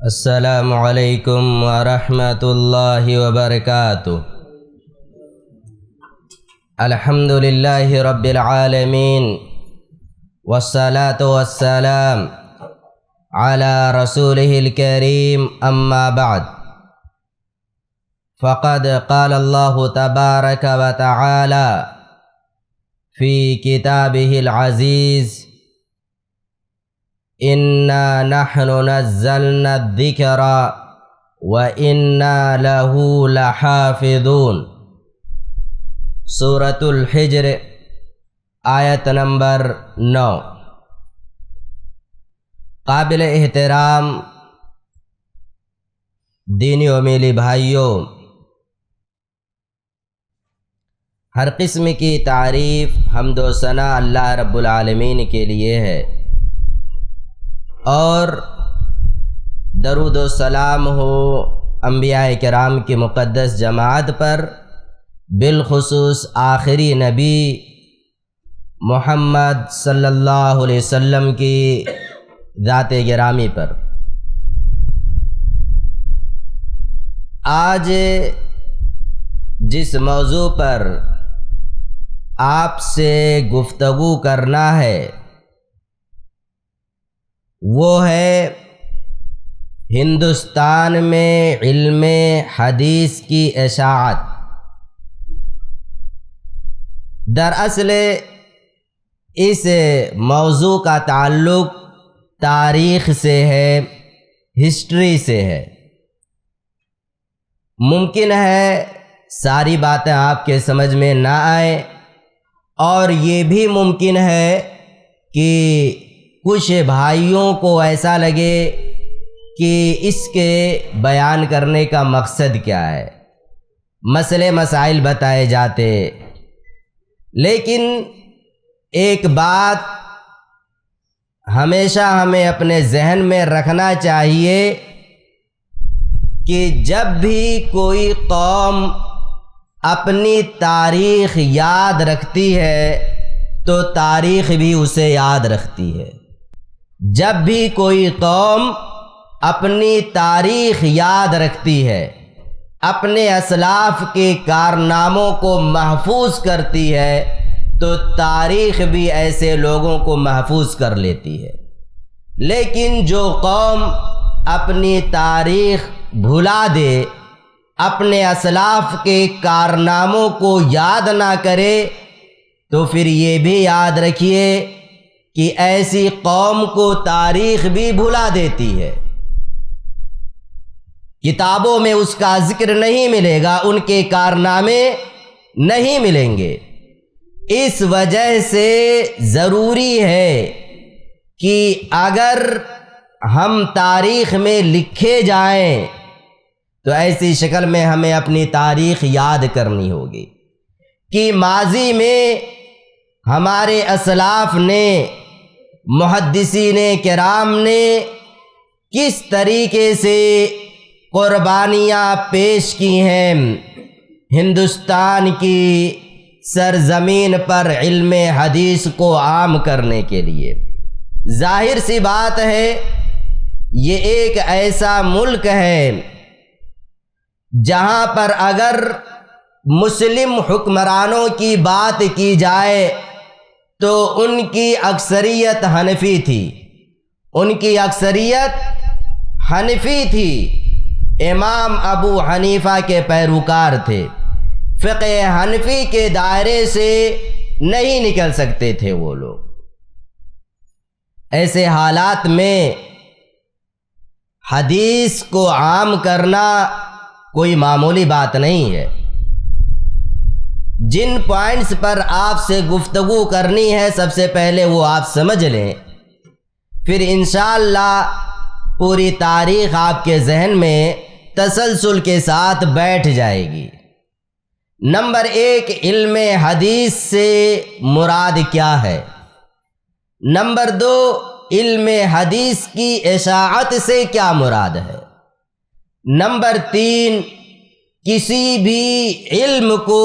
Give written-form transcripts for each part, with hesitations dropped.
السلام علیکم ورحمۃ اللہ وبرکاتہ۔ الحمد للہ رب العالمین والصلاة والسلام علی رسولہ الکریم اما بعد، فقد قال اللہ تبارک وتعالی فی کتابہ العزیز اِنَّا نَحْنُ نَزَّلْنَا الذِّكْرَ وَإِنَّا لَهُ لَحَافِظُونَ۔ سورۃ الحجر آیت نمبر 9۔ قابل احترام دینی و میلی بھائیوں، ہر قسم کی تعریف حمد و ثنا اللہ رب العالمین کے لیے ہے، اور درود و سلام ہو انبیاء کرام کی مقدس جماعت پر، بالخصوص آخری نبی محمد صلی اللہ علیہ وسلم کی ذات گرامی پر۔ آج جس موضوع پر آپ سے گفتگو کرنا ہے وہ ہے ہندوستان میں علم حدیث کی اشاعت۔ دراصل اس موضوع کا تعلق تاریخ سے ہے، ہسٹری سے ہے۔ ممکن ہے ساری باتیں آپ کے سمجھ میں نہ آئیں، اور یہ بھی ممکن ہے کہ کچھ بھائیوں کو ایسا لگے کہ اس کے بیان کرنے کا مقصد کیا ہے، مسئلے مسائل بتائے جاتے۔ لیکن ایک بات ہمیشہ ہمیں اپنے ذہن میں رکھنا چاہیے کہ جب بھی کوئی قوم اپنی تاریخ یاد رکھتی ہے تو تاریخ بھی اسے یاد رکھتی ہے۔ جب بھی کوئی قوم اپنی تاریخ یاد رکھتی ہے، اپنے اسلاف کے کارناموں کو محفوظ کرتی ہے، تو تاریخ بھی ایسے لوگوں کو محفوظ کر لیتی ہے۔ لیکن جو قوم اپنی تاریخ بھلا دے، اپنے اسلاف کے کارناموں کو یاد نہ کرے، تو پھر یہ بھی یاد رکھیے کہ ایسی قوم کو تاریخ بھی بھلا دیتی ہے۔ کتابوں میں اس کا ذکر نہیں ملے گا، ان کے کارنامے نہیں ملیں گے۔ اس وجہ سے ضروری ہے کہ اگر ہم تاریخ میں لکھے جائیں تو ایسی شکل میں ہمیں اپنی تاریخ یاد کرنی ہوگی کہ ماضی میں ہمارے اسلاف نے، محدثین کرام نے کس طریقے سے قربانیاں پیش کی ہیں ہندوستان کی سرزمین پر علم حدیث کو عام کرنے کے لیے۔ ظاہر سی بات ہے، یہ ایک ایسا ملک ہے جہاں پر اگر مسلم حکمرانوں کی بات کی جائے تو ان کی اکثریت حنفی تھی، ان کی اکثریت حنفی تھی، امام ابو حنیفہ کے پیروکار تھے، فقہ حنفی کے دائرے سے نہیں نکل سکتے تھے وہ لوگ۔ ایسے حالات میں حدیث کو عام کرنا کوئی معمولی بات نہیں ہے۔ جن پوائنٹس پر آپ سے گفتگو کرنی ہے سب سے پہلے وہ آپ سمجھ لیں، پھر انشاءاللہ پوری تاریخ آپ کے ذہن میں تسلسل کے ساتھ بیٹھ جائے گی۔ نمبر 1، علم حدیث سے مراد کیا ہے؟ نمبر 2، علم حدیث کی اشاعت سے کیا مراد ہے؟ نمبر 3، کسی بھی علم کو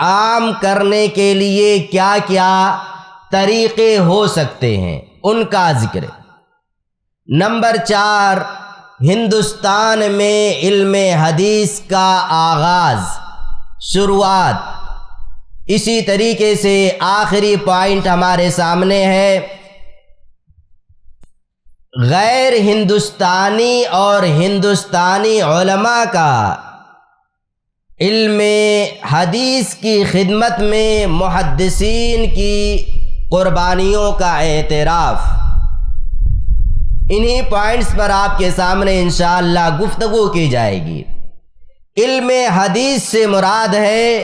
عام کرنے کے لیے کیا کیا طریقے ہو سکتے ہیں، ان کا ذکر۔ نمبر 4، ہندوستان میں علم حدیث کا آغاز، شروعات۔ اسی طریقے سے آخری پوائنٹ ہمارے سامنے ہے، غیر ہندوستانی اور ہندوستانی علماء کا علم حدیث کی خدمت میں محدثین کی قربانیوں کا اعتراف۔ انہی پوائنٹس پر آپ کے سامنے انشاءاللہ گفتگو کی جائے گی۔ علم حدیث سے مراد ہے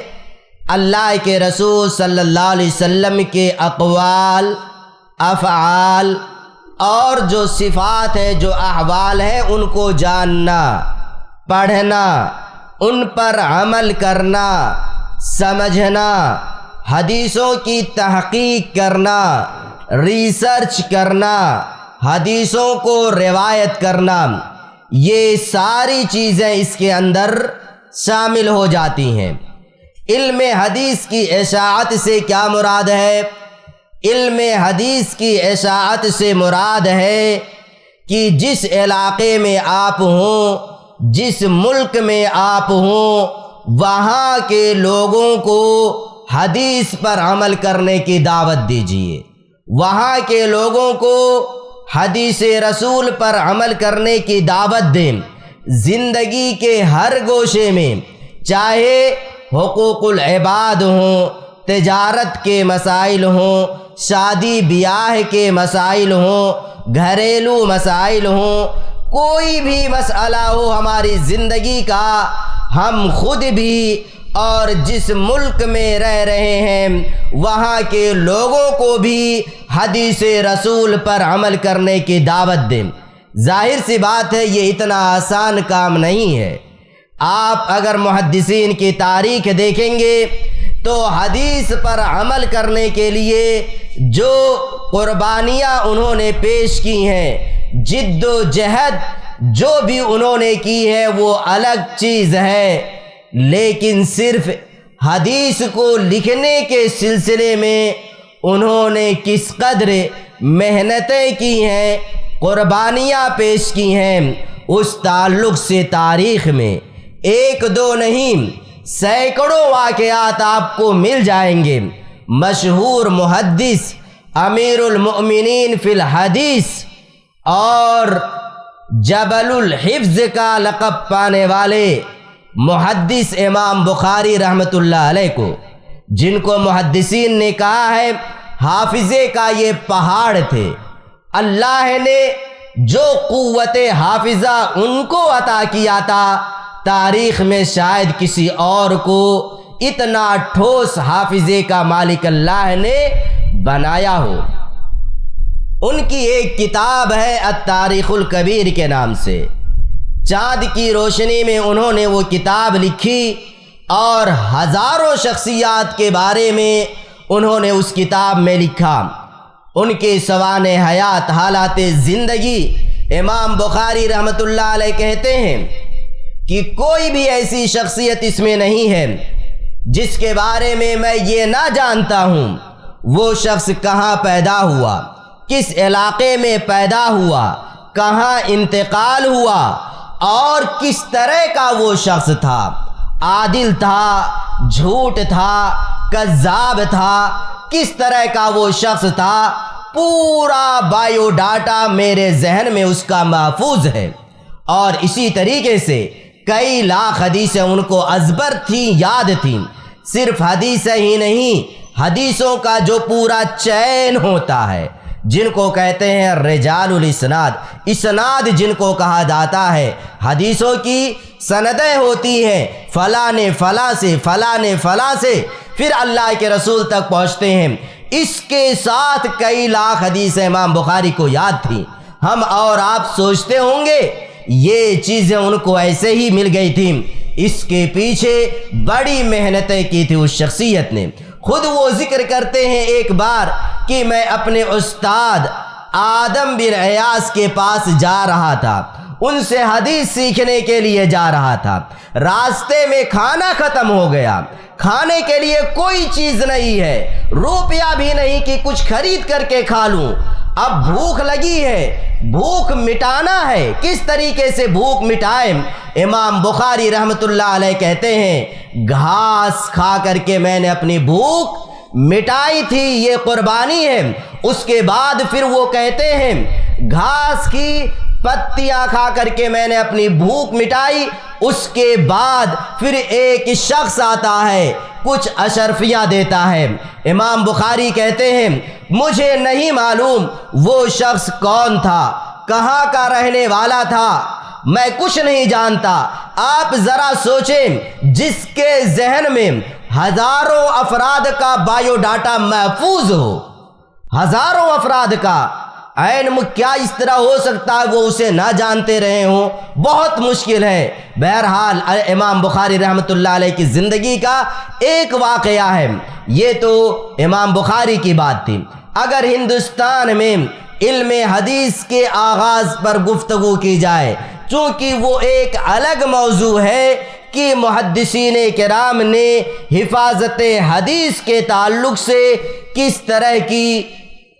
اللہ کے رسول صلی اللہ علیہ وسلم کے اقوال، افعال اور جو صفات ہیں، جو احوال ہیں، ان کو جاننا، پڑھنا، ان پر عمل کرنا، سمجھنا، حدیثوں کی تحقیق کرنا، ریسرچ کرنا، حدیثوں کو روایت کرنا، یہ ساری چیزیں اس کے اندر شامل ہو جاتی ہیں۔ علم حدیث کی اشاعت سے کیا مراد ہے؟ علم حدیث کی اشاعت سے مراد ہے کہ جس علاقے میں آپ ہوں، جس ملک میں آپ ہوں، وہاں کے لوگوں کو حدیث پر عمل کرنے کی دعوت دیجیے، وہاں کے لوگوں کو حدیث رسول پر عمل کرنے کی دعوت دیں۔ زندگی کے ہر گوشے میں، چاہے حقوق العباد ہوں، تجارت کے مسائل ہوں، شادی بیاہ کے مسائل ہوں، گھریلو مسائل ہوں، کوئی بھی مسئلہ ہو ہماری زندگی کا، ہم خود بھی اور جس ملک میں رہ رہے ہیں وہاں کے لوگوں کو بھی حدیث رسول پر عمل کرنے کی دعوت دیں۔ ظاہر سی بات ہے یہ اتنا آسان کام نہیں ہے۔ آپ اگر محدثین کی تاریخ دیکھیں گے تو حدیث پر عمل کرنے کے لیے جو قربانیاں انہوں نے پیش کی ہیں، جد و جہد جو بھی انہوں نے کی ہے وہ الگ چیز ہے، لیکن صرف حدیث کو لکھنے کے سلسلے میں انہوں نے کس قدر محنتیں کی ہیں، قربانیاں پیش کی ہیں، اس تعلق سے تاریخ میں ایک دو نہیں سینکڑوں واقعات آپ کو مل جائیں گے۔ مشہور محدث، امیر المؤمنین فی الحدیث اور جبل الحفظ کا لقب پانے والے محدث امام بخاری رحمۃ اللہ علیہ کو، جن کو محدثین نے کہا ہے حافظے کا یہ پہاڑ تھے، اللہ نے جو قوت حافظہ ان کو عطا کیا تھا، تاریخ میں شاید کسی اور کو اتنا ٹھوس حافظے کا مالک اللہ نے بنایا ہو۔ ان کی ایک کتاب ہے التاریخ الکبیر کے نام سے، چاند کی روشنی میں انہوں نے وہ کتاب لکھی اور ہزاروں شخصیات کے بارے میں انہوں نے اس کتاب میں لکھا۔ ان کے سوانح حیات، حالات زندگی، امام بخاری رحمۃ اللہ علیہ کہتے ہیں کہ کوئی بھی ایسی شخصیت اس میں نہیں ہے جس کے بارے میں یہ نہ جانتا ہوں وہ شخص کہاں پیدا ہوا، کس علاقے میں پیدا ہوا، کہاں انتقال ہوا اور کس طرح کا وہ شخص تھا، عادل تھا، جھوٹ تھا، کذاب تھا، کس طرح کا وہ شخص تھا، پورا بایو ڈاٹا میرے ذہن میں اس کا محفوظ ہے۔ اور اسی طریقے سے کئی لاکھ حدیثیں ان کو ازبر تھیں، یاد تھیں۔ صرف حدیثیں ہی نہیں، حدیثوں کا جو پورا چین ہوتا ہے، جن کو کہتے ہیں رجال الاسناد، اسناد جن کو کہا جاتا ہے، حدیثوں کی سندیں ہوتی ہیں، فلاں نے فلاں سے، فلاں نے فلاں سے، پھر اللہ کے رسول تک پہنچتے ہیں۔ اس کے ساتھ کئی لاکھ حدیثیں امام بخاری کو یاد تھیں۔ ہم اور آپ سوچتے ہوں گے یہ چیزیں ان کو ایسے ہی مل گئی تھیں، اس کے پیچھے بڑی محنتیں کی تھی اس شخصیت نے۔ خود وہ ذکر کرتے ہیں ایک بار کہ میں اپنے استاد آدم بن ایاس کے پاس جا رہا تھا، ان سے حدیث سیکھنے کے لیے جا رہا تھا، راستے میں کھانا ختم ہو گیا، کھانے کے لیے کوئی چیز نہیں ہے، روپیہ بھی نہیں کہ کچھ خرید کر کے کھا لوں۔ اب بھوک لگی ہے، بھوک مٹانا ہے، کس طریقے سے بھوک مٹائیں؟ امام بخاری رحمۃ اللہ علیہ کہتے ہیں گھاس کھا کر کے میں نے اپنی بھوک مٹائی تھی، یہ قربانی ہے۔ اس کے بعد پھر وہ کہتے ہیں گھاس کی پتیاں کھا کر کے میں نے اپنی بھوک مٹائی۔ اس کے بعد پھر ایک شخص آتا ہے، کچھ اشرفیاں دیتا ہے۔ امام بخاری کہتے ہیں مجھے نہیں معلوم وہ شخص کون تھا، کہاں کا رہنے والا تھا، میں کچھ نہیں جانتا۔ آپ ذرا سوچیں، جس کے ذہن میں ہزاروں افراد کا بایو ڈاٹا محفوظ ہو، ہزاروں افراد کا، کیا اس طرح ہو سکتا ہے وہ اسے نہ جانتے رہے ہوں؟ بہت مشکل ہے۔ بہرحال امام بخاری رحمۃ اللہ علیہ کی زندگی کا ایک واقعہ ہے، یہ تو امام بخاری کی بات تھی۔ اگر ہندوستان میں علم حدیث کے آغاز پر گفتگو کی جائے، چونکہ وہ ایک الگ موضوع ہے کہ محدثین کرام نے حفاظت حدیث کے تعلق سے کس طرح کی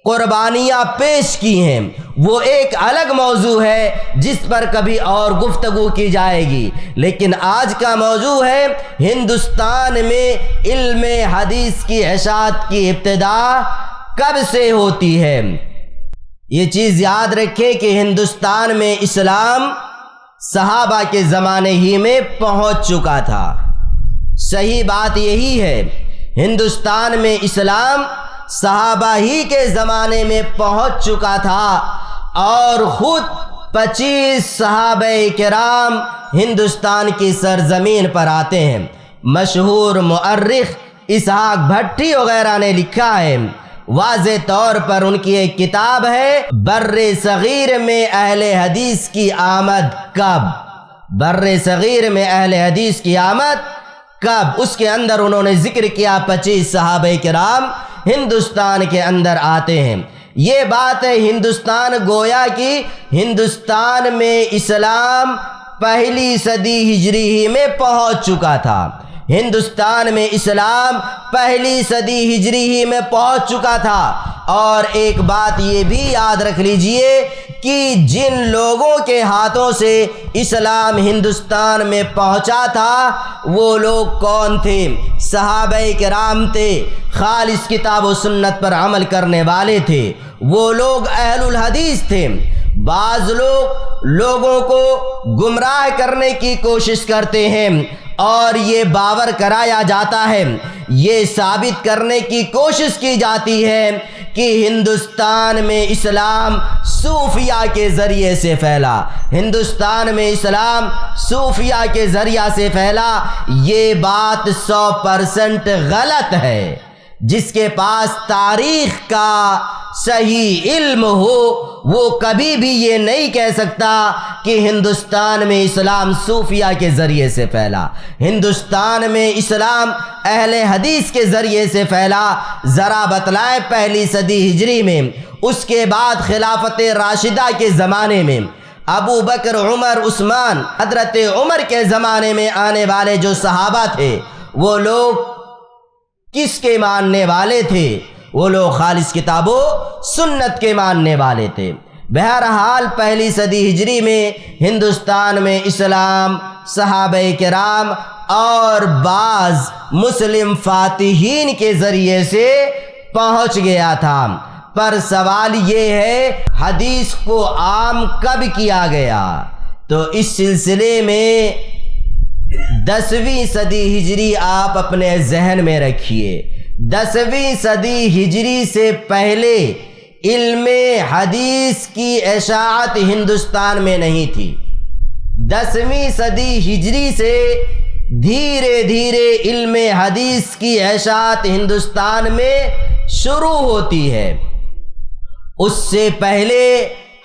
قربانیاں پیش کی ہیں، وہ ایک الگ موضوع ہے جس پر کبھی اور گفتگو کی جائے گی۔ لیکن آج کا موضوع ہے ہندوستان میں علم حدیث کی اشاعت کی ابتدا کب سے ہوتی ہے۔ یہ چیز یاد رکھیں کہ ہندوستان میں اسلام صحابہ کے زمانے ہی میں پہنچ چکا تھا۔ صحیح بات یہی ہے، ہندوستان میں اسلام صحابہ ہی کے زمانے میں پہنچ چکا تھا، اور خود 25 صحابہ کرام ہندوستان کی سرزمین پر آتے ہیں۔ مشہور مؤرخ اسحاق بھٹی وغیرہ نے لکھا ہے، واضح طور پر ان کی ایک کتاب ہے بر صغیر میں اہل حدیث کی آمد کب، بر صغیر میں اہل حدیث کی آمد کب، اس کے اندر انہوں نے ذکر کیا 25 صحابہ کرام ہندوستان کے اندر آتے ہیں۔ یہ بات ہے ہندوستان گویا کہ ہندوستان میں اسلام پہلی صدی ہجری ہی میں پہنچ چکا تھا، ہندوستان میں اسلام پہلی صدی ہجری ہی میں پہنچ چکا تھا۔ اور ایک بات یہ بھی یاد رکھ لیجئے کہ جن لوگوں کے ہاتھوں سے اسلام ہندوستان میں پہنچا تھا وہ لوگ کون تھے؟ صحابہ کرام تھے، خالص کتاب و سنت پر عمل کرنے والے تھے، وہ لوگ اہل الحدیث تھے۔ بعض لوگ لوگوں کو گمراہ کرنے کی کوشش کرتے ہیں اور یہ باور کرایا جاتا ہے، یہ ثابت کرنے کی کوشش کی جاتی ہے کہ ہندوستان میں اسلام صوفیہ کے ذریعے سے پھیلا، ہندوستان میں اسلام صوفیہ کے ذریعہ سے پھیلا۔ یہ بات 100% غلط ہے۔ جس کے پاس تاریخ کا صحیح علم ہو وہ کبھی بھی یہ نہیں کہہ سکتا کہ ہندوستان میں اسلام صوفیہ کے ذریعے سے پھیلا، ہندوستان میں اسلام اہل حدیث کے ذریعے سے پھیلا۔ ذرا بتلائیں پہلی صدی ہجری میں، اس کے بعد خلافت راشدہ کے زمانے میں، ابو بکر، عمر، عثمان، حضرت عمر کے زمانے میں آنے والے جو صحابہ تھے وہ لوگ کس کے ماننے والے تھے؟ وہ لوگ خالص کتاب و سنت کے ماننے والے تھے۔ بہرحال پہلی صدی ہجری میں ہندوستان میں اسلام صحابہ کرام اور بعض مسلم فاتحین کے ذریعے سے پہنچ گیا تھا۔ پر سوال یہ ہے حدیث کو عام کب کیا گیا؟ تو اس سلسلے میں 10ویں صدی ہجری آپ اپنے ذہن میں رکھیے۔ 10ویں صدی ہجری سے پہلے علم حدیث کی اشاعت ہندوستان میں نہیں تھی۔ 10ویں صدی ہجری سے دھیرے دھیرے علم حدیث کی اشاعت ہندوستان میں شروع ہوتی ہے۔ اس سے پہلے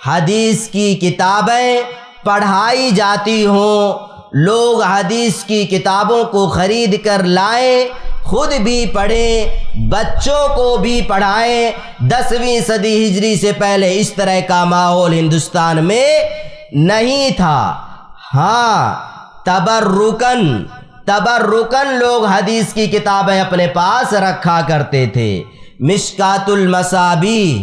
حدیث کی کتابیں پڑھائی جاتی ہوں، لوگ حدیث کی کتابوں کو خرید کر لائیں، خود بھی پڑھیں، بچوں کو بھی پڑھائیں۔ 10ویں صدی ہجری سے پہلے اس طرح کا ماحول ہندوستان میں نہیں تھا۔ ہاں، تبرکن لوگ حدیث کی کتابیں اپنے پاس رکھا کرتے تھے۔ مشکات المصابیح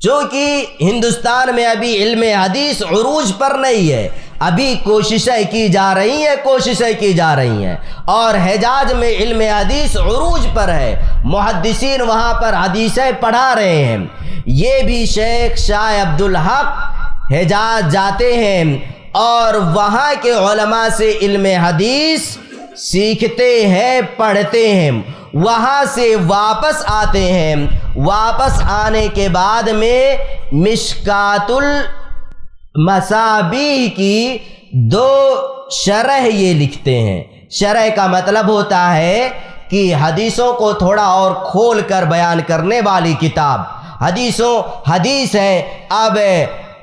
چونکہ ہندوستان میں ابھی علم حدیث عروج پر نہیں ہے، ابھی کوششیں کی جا رہی ہیں اور حجاز میں علم حدیث عروج پر ہے، محدثین وہاں پر حدیثیں پڑھا رہے ہیں۔ یہ بھی شیخ شاہ عبدالحق حجاز جاتے ہیں اور وہاں کے علماء سے علم حدیث سیکھتے ہیں، پڑھتے ہیں، وہاں سے واپس آتے ہیں۔ واپس آنے کے بعد میں مشکات المصابیح کی 2 شرح یہ لکھتے ہیں۔ شرح کا مطلب ہوتا ہے کہ حدیثوں کو تھوڑا اور کھول کر بیان کرنے والی کتاب۔ حدیث ہے، اب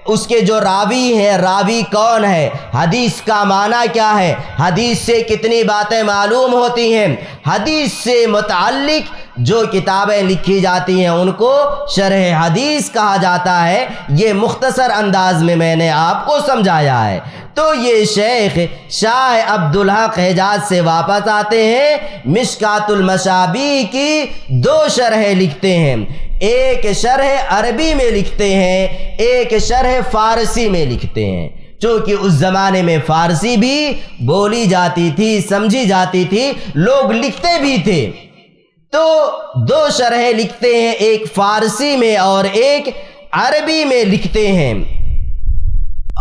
اس کے جو راوی ہیں، راوی کون ہے، حدیث کا معنی کیا ہے، حدیث سے کتنی باتیں معلوم ہوتی ہیں، حدیث سے متعلق جو کتابیں لکھی جاتی ہیں ان کو شرح حدیث کہا جاتا ہے۔ یہ مختصر انداز میں نے آپ کو سمجھایا ہے۔ تو یہ شیخ شاہ عبدالحق حجاز سے واپس آتے ہیں، مشکات المصابیح کی 2 شرح لکھتے ہیں، ایک شرح عربی میں لکھتے ہیں، ایک شرح فارسی میں لکھتے ہیں۔ چونکہ اس زمانے میں فارسی بھی بولی جاتی تھی، سمجھی جاتی تھی، لوگ لکھتے بھی تھے، تو 2 شرح لکھتے ہیں، ایک فارسی میں اور ایک عربی میں لکھتے ہیں،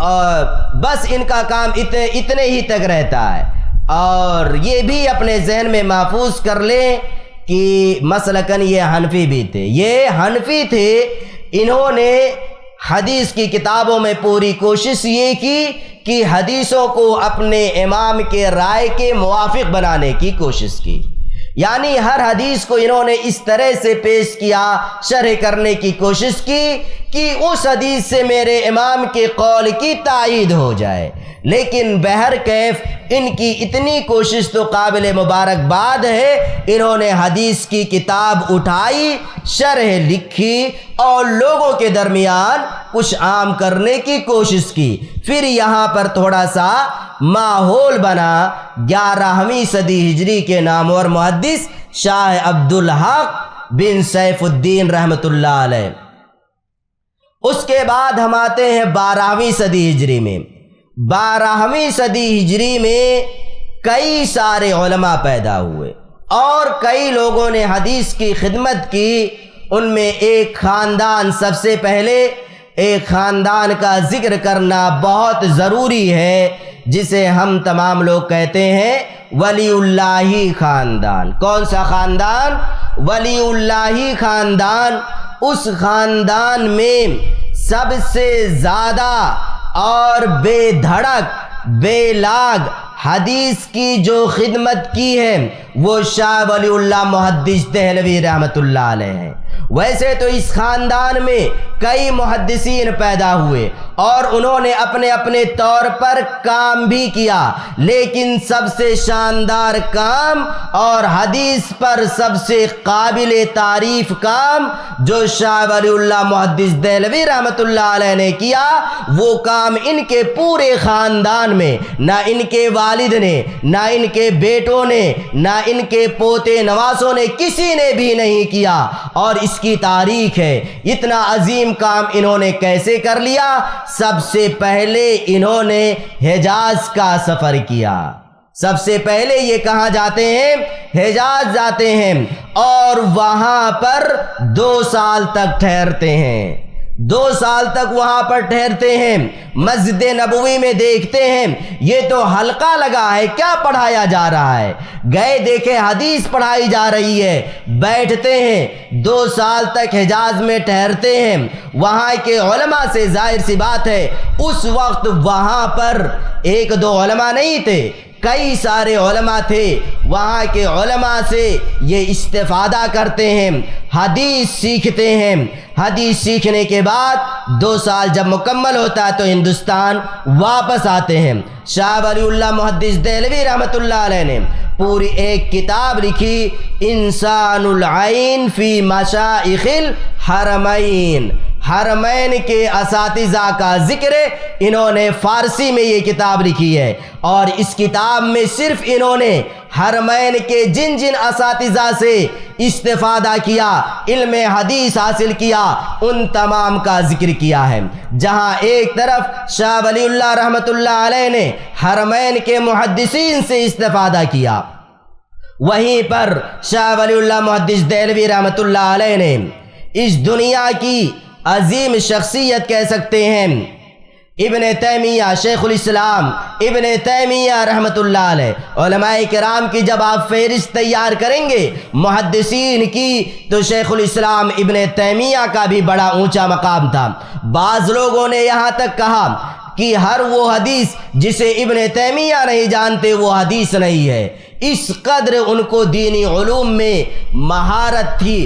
اور بس ان کا کام اتنے ہی تک رہتا ہے۔ اور یہ بھی اپنے ذہن میں محفوظ کر لیں کہ مسلکن یہ حنفی بھی تھے، انہوں نے حدیث کی کتابوں میں پوری کوشش یہ کی کہ حدیثوں کو اپنے امام کے رائے کے موافق بنانے کی کوشش کی، یعنی ہر حدیث کو انہوں نے اس طرح سے پیش کیا، شرح کرنے کی کوشش کی کہ اس حدیث سے میرے امام کے قول کی تائید ہو جائے۔ لیکن بہرکیف ان کی اتنی کوشش تو قابل مبارکباد ہے، انہوں نے حدیث کی کتاب اٹھائی، شرح لکھی اور لوگوں کے درمیان کچھ عام کرنے کی کوشش کی۔ پھر یہاں پر تھوڑا سا ماحول بنا، 11ویں صدی ہجری کے نامور محدث شاہ عبدالحق بن سیف الدین رحمۃ اللہ علیہ۔ اس کے بعد ہم آتے ہیں 12ویں صدی ہجری میں۔ 12ویں صدی ہجری میں کئی سارے علماء پیدا ہوئے اور کئی لوگوں نے حدیث کی خدمت کی۔ ان میں ایک خاندان، سب سے پہلے ایک خاندان کا ذکر کرنا بہت ضروری ہے، جسے ہم تمام لوگ کہتے ہیں ولی اللہ خاندان۔ کون سا خاندان؟ ولی اللہ خاندان۔ اس خاندان میں سب سے زیادہ اور بے دھڑک، بے لاگ حدیث کی جو خدمت کی ہے وہ شاہ ولی اللہ محدث دہلوی رحمۃ اللہ علیہ ہیں۔ ویسے تو اس خاندان میں کئی محدثین پیدا ہوئے اور انہوں نے اپنے اپنے طور پر کام بھی کیا، لیکن سب سے شاندار کام اور حدیث پر سب سے قابل تعریف کام جو شاہ ولی اللہ محدث دہلوی رحمۃ اللہ علیہ نے کیا، وہ کام ان کے پورے خاندان میں نہ ان کے والد نے، نہ ان کے بیٹوں نے، نہ ان کے پوتے نواسوں نے، کسی نے بھی نہیں کیا، اور اس کی تاریخ ہے۔ اتنا عظیم کام انہوں نے کیسے کر لیا؟ سب سے پہلے انہوں نے حجاز کا سفر کیا۔ سب سے پہلے یہ کہاں جاتے ہیں؟ حجاز جاتے ہیں اور وہاں پر 2 سال تک ٹھہرتے ہیں۔ 2 سال تک وہاں پر ٹھہرتے ہیں۔ مسجد نبوی میں دیکھتے ہیں یہ تو حلقہ لگا ہے، کیا پڑھایا جا رہا ہے؟ گئے دیکھے حدیث پڑھائی جا رہی ہے، بیٹھتے ہیں، 2 سال تک حجاز میں ٹھہرتے ہیں۔ وہاں کے علماء سے ظاہر سی بات ہے اس وقت وہاں پر 1-2 علماء نہیں تھے، کئی سارے علماء تھے۔ وہاں کے علماء سے یہ استفادہ کرتے ہیں، حدیث سیکھتے ہیں۔ حدیث سیکھنے کے بعد 2 سال جب مکمل ہوتا ہے تو ہندوستان واپس آتے ہیں۔ شاہ ولی اللہ محدث دہلوی رحمۃ اللہ علیہ نے پوری ایک کتاب لکھی، انسان العین فی مشائخ الحرمین، حرمین کے اساتذہ کا ذکر ہے۔ انہوں نے فارسی میں یہ کتاب لکھی ہے، اور اس کتاب میں صرف انہوں نے حرمین کے جن جن اساتذہ سے استفادہ کیا، علم حدیث حاصل کیا، ان تمام کا ذکر کیا ہے۔ جہاں ایک طرف شاہ ولی اللہ رحمۃ اللہ علیہ نے حرمین کے محدثین سے استفادہ کیا، وہیں پر شاہ ولی اللہ محدث دہلوی رحمۃ اللہ علیہ نے اس دنیا کی عظیم شخصیت کہہ سکتے ہیں ابن تیمیہ، شیخ الاسلام ابن تیمیہ رحمۃ اللہ علیہ، علماء کرام کی جب آپ فہرست تیار کریں گے محدثین کی، تو شیخ الاسلام ابن تیمیہ کا بھی بڑا اونچا مقام تھا۔ بعض لوگوں نے یہاں تک کہا کہ ہر وہ حدیث جسے ابن تیمیہ نہیں جانتے وہ حدیث نہیں ہے، اس قدر ان کو دینی علوم میں مہارت تھی۔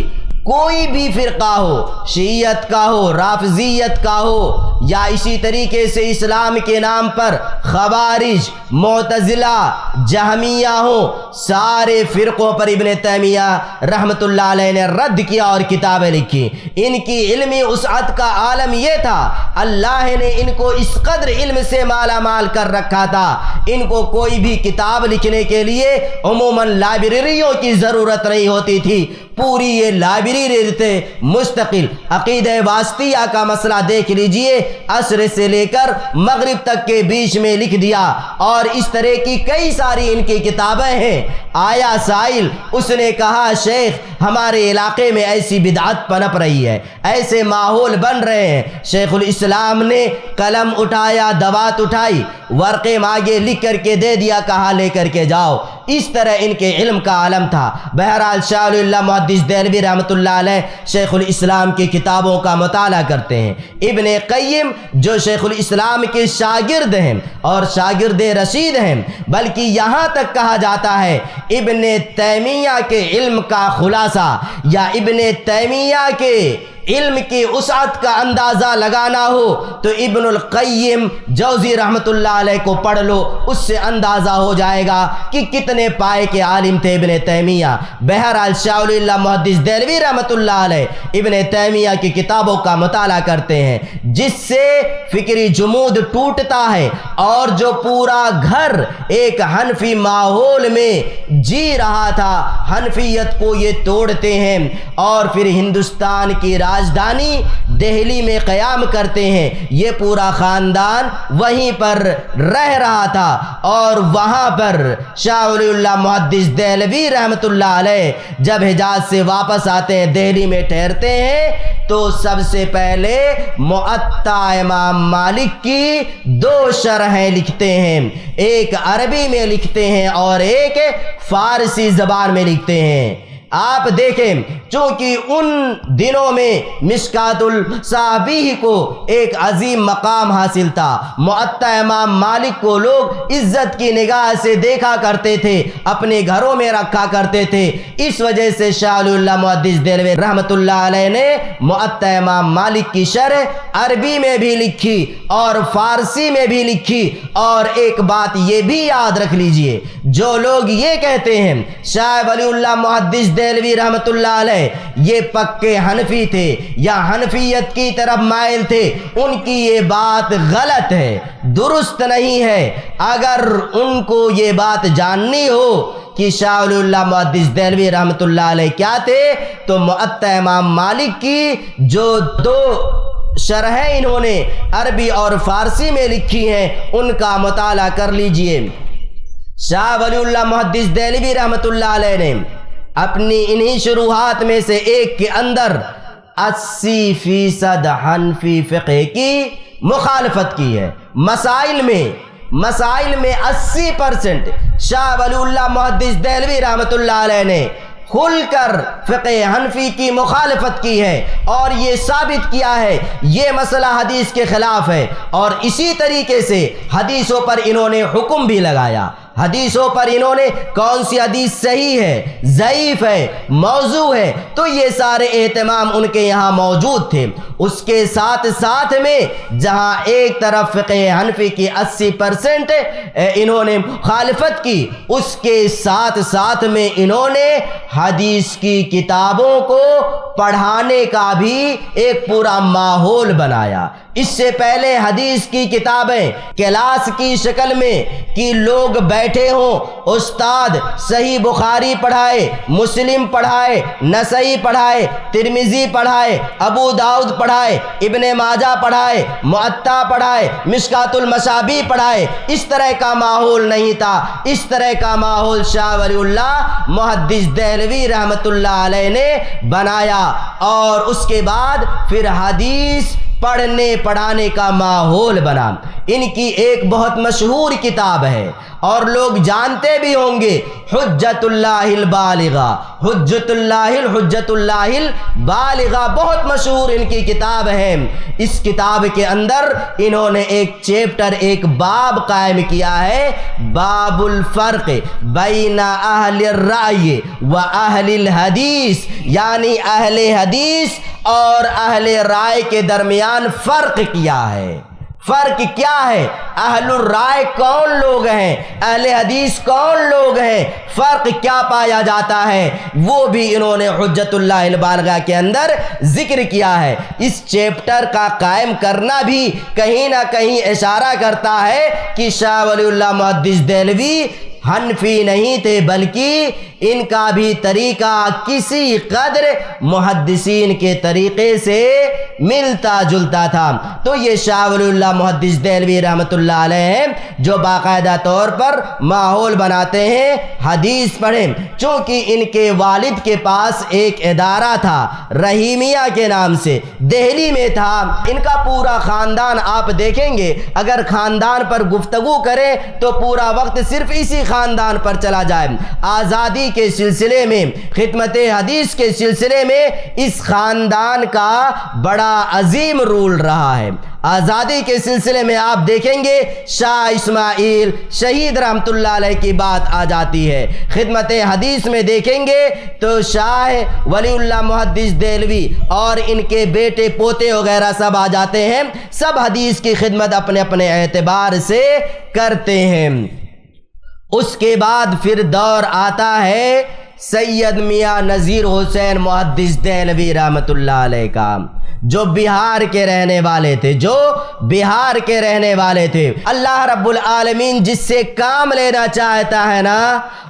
کوئی بھی فرقہ ہو، شیعت کا ہو، رافضیت کا ہو، یا اسی طریقے سے اسلام کے نام پر خوارج، معتزلہ، جہمیہ ہو، سارے فرقوں پر ابن تیمیہ رحمۃ اللہ علیہ نے رد کیا اور کتابیں لکھی۔ ان کی علمی وسعت کا عالم یہ تھا، اللہ نے ان کو اس قدر علم سے مالا مال کر رکھا تھا، ان کو کوئی بھی کتاب لکھنے کے لیے عموماً لائبریریوں کی ضرورت نہیں ہوتی تھی۔ پوری یہ لائبریری تھے مستقل۔ عقیدہ واسطیہ کا مسئلہ دیکھ لیجئے، عصر سے لے کر مغرب تک کے بیچ میں لکھ دیا، اور اس طرح کی کئی ساری ان کی کتابیں ہیں۔ آیا سائل، اس نے کہا شیخ ہمارے علاقے میں ایسی بدعت پنپ رہی ہے، ایسے ماحول بن رہے ہیں۔ شیخ الاسلام نے قلم اٹھایا، دوات اٹھائی، ورقے مانگے، لکھ کر کے دے دیا، کہا لے کر کے جاؤ۔ اس طرح ان کے علم کا عالم تھا۔ بہرحال شاہ ولی اللہ محدث دہلوی رحمۃ اللہ علیہ شیخ الاسلام کی کتابوں کا مطالعہ کرتے ہیں۔ ابن قیم جو شیخ الاسلام کے شاگرد ہیں اور شاگرد رشید ہیں، بلکہ یہاں تک کہا جاتا ہے ابن تیمیہ کے علم کا خلاصہ یا ابن تیمیہ کے علم کی وسعت کا اندازہ لگانا ہو تو ابن القیم جوزی رحمۃ اللہ علیہ کو پڑھ لو، اس سے اندازہ ہو جائے گا کہ کتنے پائے کے عالم تھے ابن تیمیہ۔ بہرحال شاہ ولی اللہ محدث دہلوی رحمۃ اللہ علیہ ابن تیمیہ کی کتابوں کا مطالعہ کرتے ہیں، جس سے فکری جمود ٹوٹتا ہے، اور جو پورا گھر ایک حنفی ماحول میں جی رہا تھا، حنفیت کو یہ توڑتے ہیں اور پھر ہندوستان کی راجدھانی دہلی میں قیام کرتے ہیں۔ یہ پورا خاندان وہیں پر رہ رہا تھا، اور وہاں پر شاہ ولی اللہ محدث دہلوی رحمۃ اللہ علیہ جب حجاز سے واپس آتے ہیں، دہلی میں ٹھہرتے ہیں، تو سب سے پہلے موطا امام مالک کی 2 شرحیں لکھتے ہیں، ایک عربی میں لکھتے ہیں اور ایک فارسی زبان میں لکھتے ہیں۔ آپ دیکھیں، چونکہ ان دنوں میں مشکات الصحابی کو ایک عظیم مقام حاصل تھا، موطا امام مالک کو لوگ عزت کی نگاہ سے دیکھا کرتے تھے، اپنے گھروں میں رکھا کرتے تھے۔ اس وجہ سے شاہ ولی اللہ محدث دہلوی رحمۃ اللہ علیہ نے موطا امام مالک کی شرح عربی میں بھی لکھی اور فارسی میں بھی لکھی۔ اور ایک بات یہ بھی یاد رکھ لیجئے، جو لوگ یہ کہتے ہیں شاہ ولی اللہ محدث دہلوی رحمۃ اللہ علیہ یہ پکے حنفی تھے یا حنفیت کی طرف مائل تھے، ان کی یہ بات غلط ہے، درست نہیں ہے۔ اگر ان کو یہ بات جاننی ہو کہ شاہ ولی اللہ محدث دہلوی رحمۃ اللہ علیہ کیا تھے، تو موطا امام مالک کی جو 2 شرحیں انہوں نے عربی اور فارسی میں لکھی ہیں، ان کا مطالعہ کر لیجئے۔ شاہ ولی اللہ محدث دہلوی رحمۃ اللہ علیہ نے اپنی انہی شروحات میں سے ایک کے اندر 80% حنفی فقہ کی مخالفت کی ہے۔ مسائل میں 80% شاہ ولی اللہ محدث دہلوی رحمۃ اللہ علیہ نے کھل کر فقہ حنفی کی مخالفت کی ہے، اور یہ ثابت کیا ہے یہ مسئلہ حدیث کے خلاف ہے، اور اسی طریقے سے حدیثوں پر انہوں نے حکم بھی لگایا۔ حدیثوں پر انہوں نے کون سی حدیث صحیح ہے، ضعیف ہے، موضوع ہے، تو یہ سارے اہتمام ان کے یہاں موجود تھے۔ اس کے ساتھ ساتھ میں جہاں ایک طرف فقہ حنفی کی 80% انہوں نے مخالفت کی، اس کے ساتھ ساتھ میں انہوں نے حدیث کی کتابوں کو پڑھانے کا بھی ایک پورا ماحول بنایا۔ اس سے پہلے حدیث کی کتابیں کلاس کی شکل میں کہ لوگ بیٹھے ہوں، استاد صحیح بخاری پڑھائے، مسلم پڑھائے، نسائی پڑھائے، ترمذی پڑھائے، ابو داؤد پڑھائے، ابن ماجہ پڑھائے، موطا پڑھائے، مشکات المصابیح پڑھائے، اس طرح کا ماحول نہیں تھا۔ اس طرح کا ماحول شاہ ولی اللہ محدث دہلوی رحمۃ اللہ علیہ نے بنایا، اور اس کے بعد پھر حدیث پڑھنے پڑھانے کا ماحول بنا۔ ان کی ایک بہت مشہور کتاب ہے اور لوگ جانتے بھی ہوں گے، حجت اللہ البالغہ، حجت اللہ البالغہ، بہت مشہور ان کی کتاب ہے۔ اس کتاب کے اندر انہوں نے ایک چیپٹر، ایک باب قائم کیا ہے، باب الفرق بین اہل الرأی و اہل الحدیث، یعنی اہل حدیث اور اہل رائے کے درمیان فرق کیا ہے۔ فرق کیا ہے؟ اہل الرائے کون لوگ ہیں، اہل حدیث کون لوگ ہیں، فرق کیا پایا جاتا ہے، وہ بھی انہوں نے حجت اللہ البالغہ کے اندر ذکر کیا ہے۔ اس چیپٹر کا قائم کرنا بھی کہیں نہ کہیں اشارہ کرتا ہے کہ شاہ ولی اللہ محدث دہلوی حنفی نہیں تھے، بلکہ ان کا بھی طریقہ کسی قدر محدثین کے طریقے سے ملتا جلتا تھا۔ تو یہ شاہ ولی اللہ محدث دہلوی رحمۃ اللہ علیہ ہیں جو باقاعدہ طور پر ماحول بناتے ہیں حدیث پڑھیں۔ چونکہ ان کے والد کے پاس ایک ادارہ تھا رحیمیہ کے نام سے، دہلی میں تھا۔ ان کا پورا خاندان آپ دیکھیں گے، اگر خاندان پر گفتگو کریں تو پورا وقت صرف اسی خاندان پر چلا جائے۔ آزادی کے سلسلے میں، خدمت حدیث کے سلسلے میں اس خاندان کا بڑا عظیم رول رہا ہے۔ آزادی کے سلسلے میں آپ دیکھیں گے شاہ اسماعیل شہید رحمت اللہ علیہ کی بات آ جاتی ہے۔ خدمت حدیث میں دیکھیں گے تو شاہ ولی اللہ محدث دہلوی اور ان کے بیٹے پوتے وغیرہ سب آ جاتے ہیں، سب حدیث کی خدمت اپنے اپنے اعتبار سے کرتے ہیں۔ اس کے بعد پھر دور آتا ہے سید میاں نذیر حسین محدث دہلوی رحمت اللہ علیہ کا، جو بہار کے رہنے والے تھے۔ اللہ رب العالمین جس سے کام لینا چاہتا ہے نا،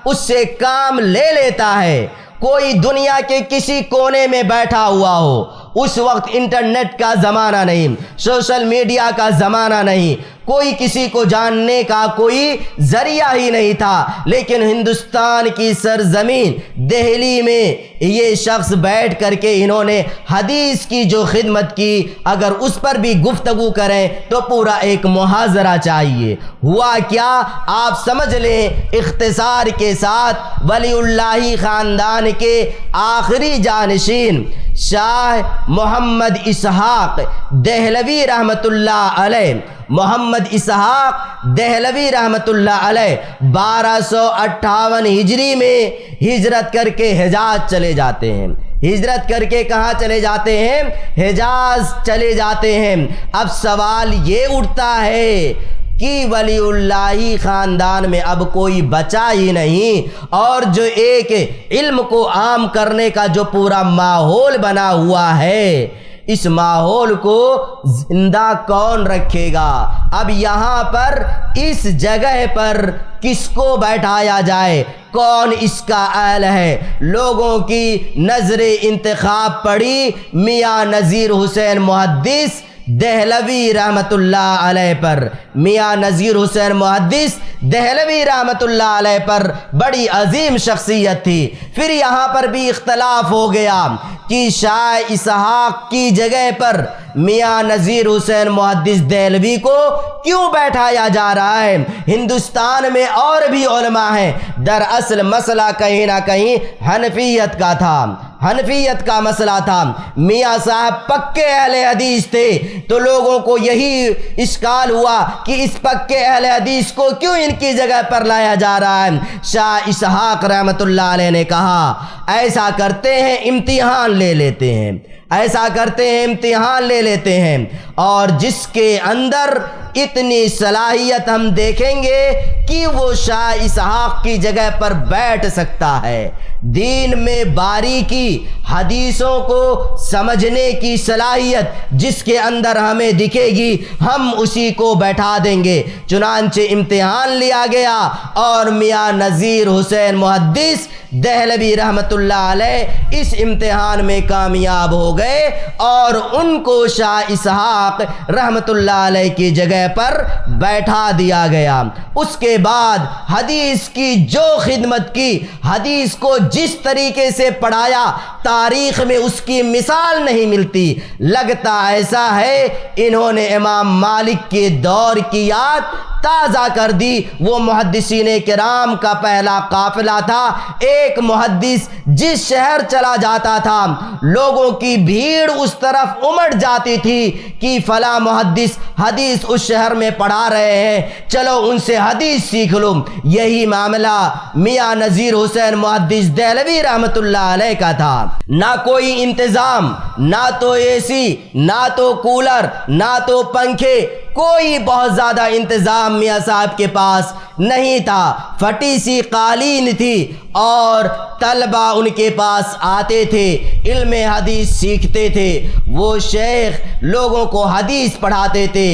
اس سے کام لے لیتا ہے۔ کوئی دنیا کے کسی کونے میں بیٹھا ہوا ہو، اس وقت انٹرنیٹ کا زمانہ نہیں، سوشل میڈیا کا زمانہ نہیں، کوئی کسی کو جاننے کا کوئی ذریعہ ہی نہیں تھا، لیکن ہندوستان کی سرزمین دہلی میں یہ شخص بیٹھ کر کے انہوں نے حدیث کی جو خدمت کی، اگر اس پر بھی گفتگو کریں تو پورا ایک محاضرہ چاہیے۔ ہوا کیا آپ سمجھ لیں، اختصار کے ساتھ ولی اللہ خاندان کے آخری جانشین شاہ محمد اسحاق دہلوی رحمت اللہ علیہ، محمد اسحاق دہلوی رحمت اللہ علیہ 1258 ہجری میں ہجرت کر کے حجاز چلے جاتے ہیں۔ ہجرت کر کے کہاں چلے جاتے ہیں؟ حجاز چلے جاتے ہیں۔ اب سوال یہ اٹھتا ہے کہ ولی اللہ خاندان میں اب کوئی بچا ہی نہیں، اور جو ایک علم کو عام کرنے کا جو پورا ماحول بنا ہوا ہے، اس ماحول کو زندہ کون رکھے گا؟ اب یہاں پر اس جگہ پر کس کو بیٹھایا جائے، کون اس کا اہل ہے؟ لوگوں کی نظر انتخاب پڑی میاں نذیر حسین محدث دہلوی رحمت اللہ علیہ پر۔ میاں نذیر حسین محدث دہلوی رحمت اللہ علیہ پر بڑی عظیم شخصیت تھی۔ پھر یہاں پر بھی اختلاف ہو گیا کہ شاہ اسحاق کی جگہ پر میاں نذیر حسین محدث دہلوی کو کیوں بیٹھایا جا رہا ہے؟ ہندوستان میں اور بھی علماء ہیں، دراصل مسئلہ کہیں نہ کہیں حنفیت کا تھا۔ حنفیت کا مسئلہ تھا، میاں صاحب پکے اہل حدیث تھے، تو لوگوں کو یہی اشکال ہوا کہ اس پکے اہل حدیث کو کیوں ان کی جگہ پر لایا جا رہا ہے۔ شاہ اسحاق رحمۃ اللہ علیہ نے کہا ایسا کرتے ہیں امتحان لے لیتے ہیں، ایسا کرتے ہیں امتحان لے لیتے ہیں، اور جس کے اندر اتنی صلاحیت ہم دیکھیں گے کہ وہ شاہ اسحاق کی جگہ پر بیٹھ سکتا ہے، دین میں باریکی، حدیثوں کو سمجھنے کی صلاحیت جس کے اندر ہمیں دکھے گی ہم اسی کو بیٹھا دیں گے۔ چنانچہ امتحان لیا گیا اور میاں نذیر حسین محدث دہلوی رحمۃ اللہ علیہ اس امتحان میں کامیاب ہو گئے اور ان کو شاہ اسحاق رحمۃ اللہ علیہ کی جگہ پر بیٹھا دیا گیا۔ اس کے بعد حدیث کی جو خدمت کی، حدیث کو جس طریقے سے پڑھایا، تاریخ میں اس کی مثال نہیں ملتی۔ لگتا ایسا ہے انہوں نے امام مالک کے دور کی یاد تازہ کر دی۔ وہ محدثین کرام کا پہلا قافلہ تھا، ایک محدث جس شہر چلا جاتا تھا لوگوں کی بھیڑ اس طرف امڑ جاتی تھی کہ فلاں محدث حدیث اس شہر میں پڑھا رہے ہیں، چلو ان سے حدیث سیکھ لو۔ یہی معاملہ میاں نذیر حسین محدث دہلوی رحمۃ اللہ علیہ کا تھا۔ نہ کوئی انتظام، نہ تو اے سی، نہ تو کولر، نہ تو پنکھے، کوئی بہت زیادہ انتظام میاں صاحب کے پاس نہیں تھا۔ پھٹی سی قالین تھی اور طلبہ ان کے پاس آتے تھے، علم حدیث سیکھتے تھے۔ وہ شیخ لوگوں کو حدیث پڑھاتے تھے۔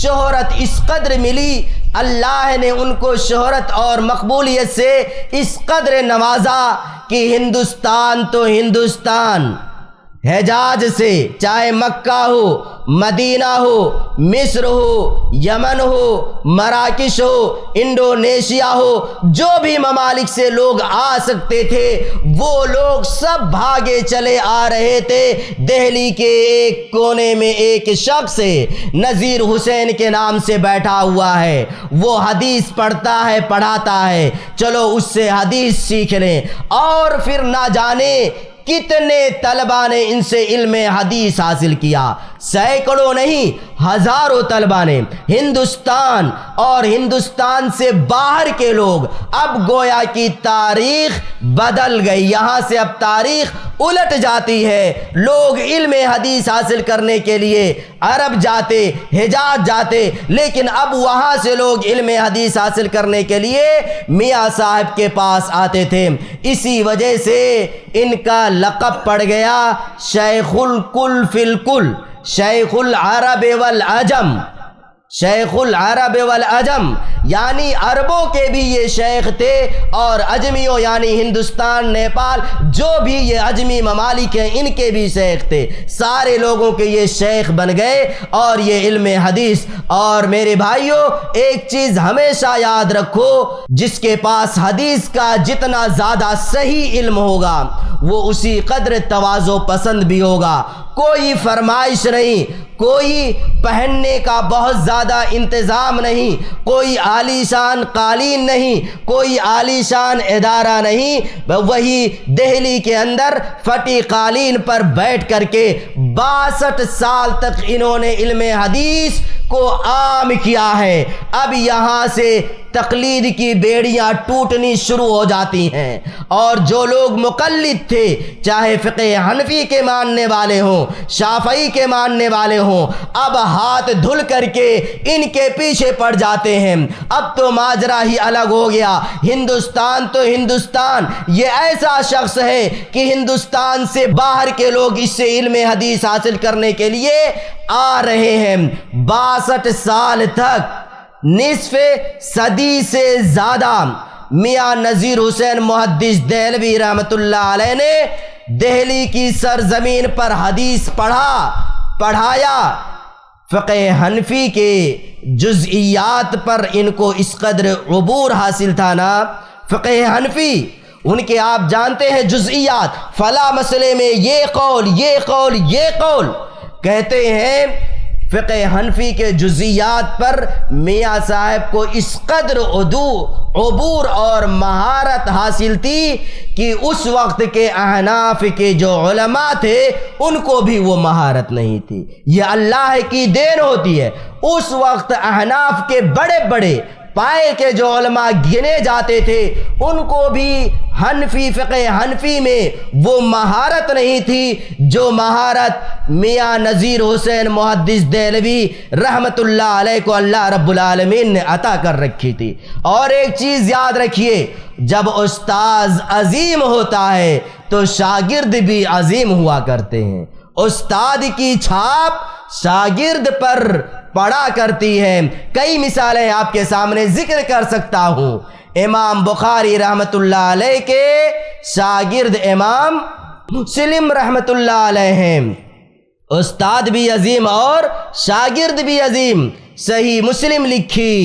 شہرت اس قدر ملی، اللہ نے ان کو شہرت اور مقبولیت سے اس قدر نوازا کہ ہندوستان تو ہندوستان، حجاز سے چاہے مکہ ہو، مدینہ ہو، مصر ہو، یمن ہو، مراکش ہو، انڈونیشیا ہو، جو بھی ممالک سے لوگ آ سکتے تھے وہ لوگ سب بھاگے چلے آ رہے تھے۔ دہلی کے ایک کونے میں ایک شخص نذیر حسین کے نام سے بیٹھا ہوا ہے، وہ حدیث پڑھتا ہے، پڑھاتا ہے، چلو اس سے حدیث سیکھ لیں۔ اور پھر نہ جانے کتنے طلبہ نے ان سے علم حدیث حاصل کیا، سینکڑوں نہیں ہزاروں طلبہ نے۔ ہندوستان اور ہندوستان سے باہر کے لوگ، اب گویا کی تاریخ بدل گئی، یہاں سے اب تاریخ الٹ جاتی ہے۔ لوگ علم حدیث حاصل کرنے کے لیے عرب جاتے، حجاز جاتے، لیکن اب وہاں سے لوگ علم حدیث حاصل کرنے کے لیے میاں صاحب کے پاس آتے تھے۔ اسی وجہ سے ان کا لقب پڑ گیا شیخ الکل فی الکل، شیخ العرب والعجم، شیخ العرب والعجم، یعنی عربوں کے بھی یہ شیخ تھے اور عجمیوں یعنی ہندوستان، نیپال، جو بھی یہ عجمی ممالک ہیں ان کے بھی شیخ تھے، سارے لوگوں کے یہ شیخ بن گئے اور یہ علم حدیث۔ اور میرے بھائیوں ایک چیز ہمیشہ یاد رکھو، جس کے پاس حدیث کا جتنا زیادہ صحیح علم ہوگا وہ اسی قدر تواضع پسند بھی ہوگا۔ کوئی فرمائش نہیں، کوئی پہننے کا بہت زیادہ انتظام نہیں، کوئی عالی شان قالین نہیں، کوئی عالی شان ادارہ نہیں، وہی دہلی کے اندر پھٹی قالین پر بیٹھ کر کے 62 سال تک انہوں نے علم حدیث کو عام کیا ہے۔ اب یہاں سے تقلید کی بیڑیاں ٹوٹنی شروع ہو جاتی ہیں، اور جو لوگ مقلد تھے، چاہے فقہ حنفی کے ماننے والے ہوں، شافعی کے ماننے والے ہوں، اب ہاتھ دھل کر کے ان کے پیچھے پڑ جاتے ہیں۔ اب تو ماجرا ہی الگ ہو گیا۔ ہندوستان تو ہندوستان، یہ ایسا شخص ہے کہ ہندوستان سے باہر کے لوگ اس سے علم حدیث حاصل کرنے کے لیے آ رہے ہیں۔ 62 سال تک، نصف صدی سے زیادہ میاں نذیر حسین محدث دہلوی رحمۃ اللہ علیہ نے دہلی کی سرزمین پر حدیث پڑھایا۔ فقہ حنفی کے جزئیات پر ان کو اس قدر عبور حاصل تھا نا، فقہ حنفی ان کے آپ جانتے ہیں جزئیات، فلاں مسئلے میں یہ قول، یہ قول، یہ قول، کہتے ہیں فقہ حنفی کے جزیات پر میاں صاحب کو اس قدر عبور اور مہارت حاصل تھی کہ اس وقت کے احناف کے جو علماء تھے ان کو بھی وہ مہارت نہیں تھی۔ یہ اللہ کی دین ہوتی ہے۔ اس وقت احناف کے بڑے بڑے پائے کے جو علماء گنے جاتے تھے ان کو بھی فقہ حنفی میں وہ مہارت نہیں تھی جو مہارت میاں نذیر حسین محدث دہلوی رحمت اللہ علیہ کو اللہ رب العالمین نے عطا کر رکھی تھی۔ اور ایک چیز یاد رکھیے، جب استاذ عظیم ہوتا ہے تو شاگرد بھی عظیم ہوا کرتے ہیں۔ استاد کی چھاپ شاگرد پر پڑا کرتی ہے۔ کئی مثالیں آپ کے سامنے ذکر کر سکتا ہوں۔ امام بخاری رحمت اللہ علیہ کے شاگرد امام مسلم رحمت اللہ علیہ ہیں، استاد بھی عظیم اور شاگرد بھی عظیم۔ صحیح مسلم لکھی،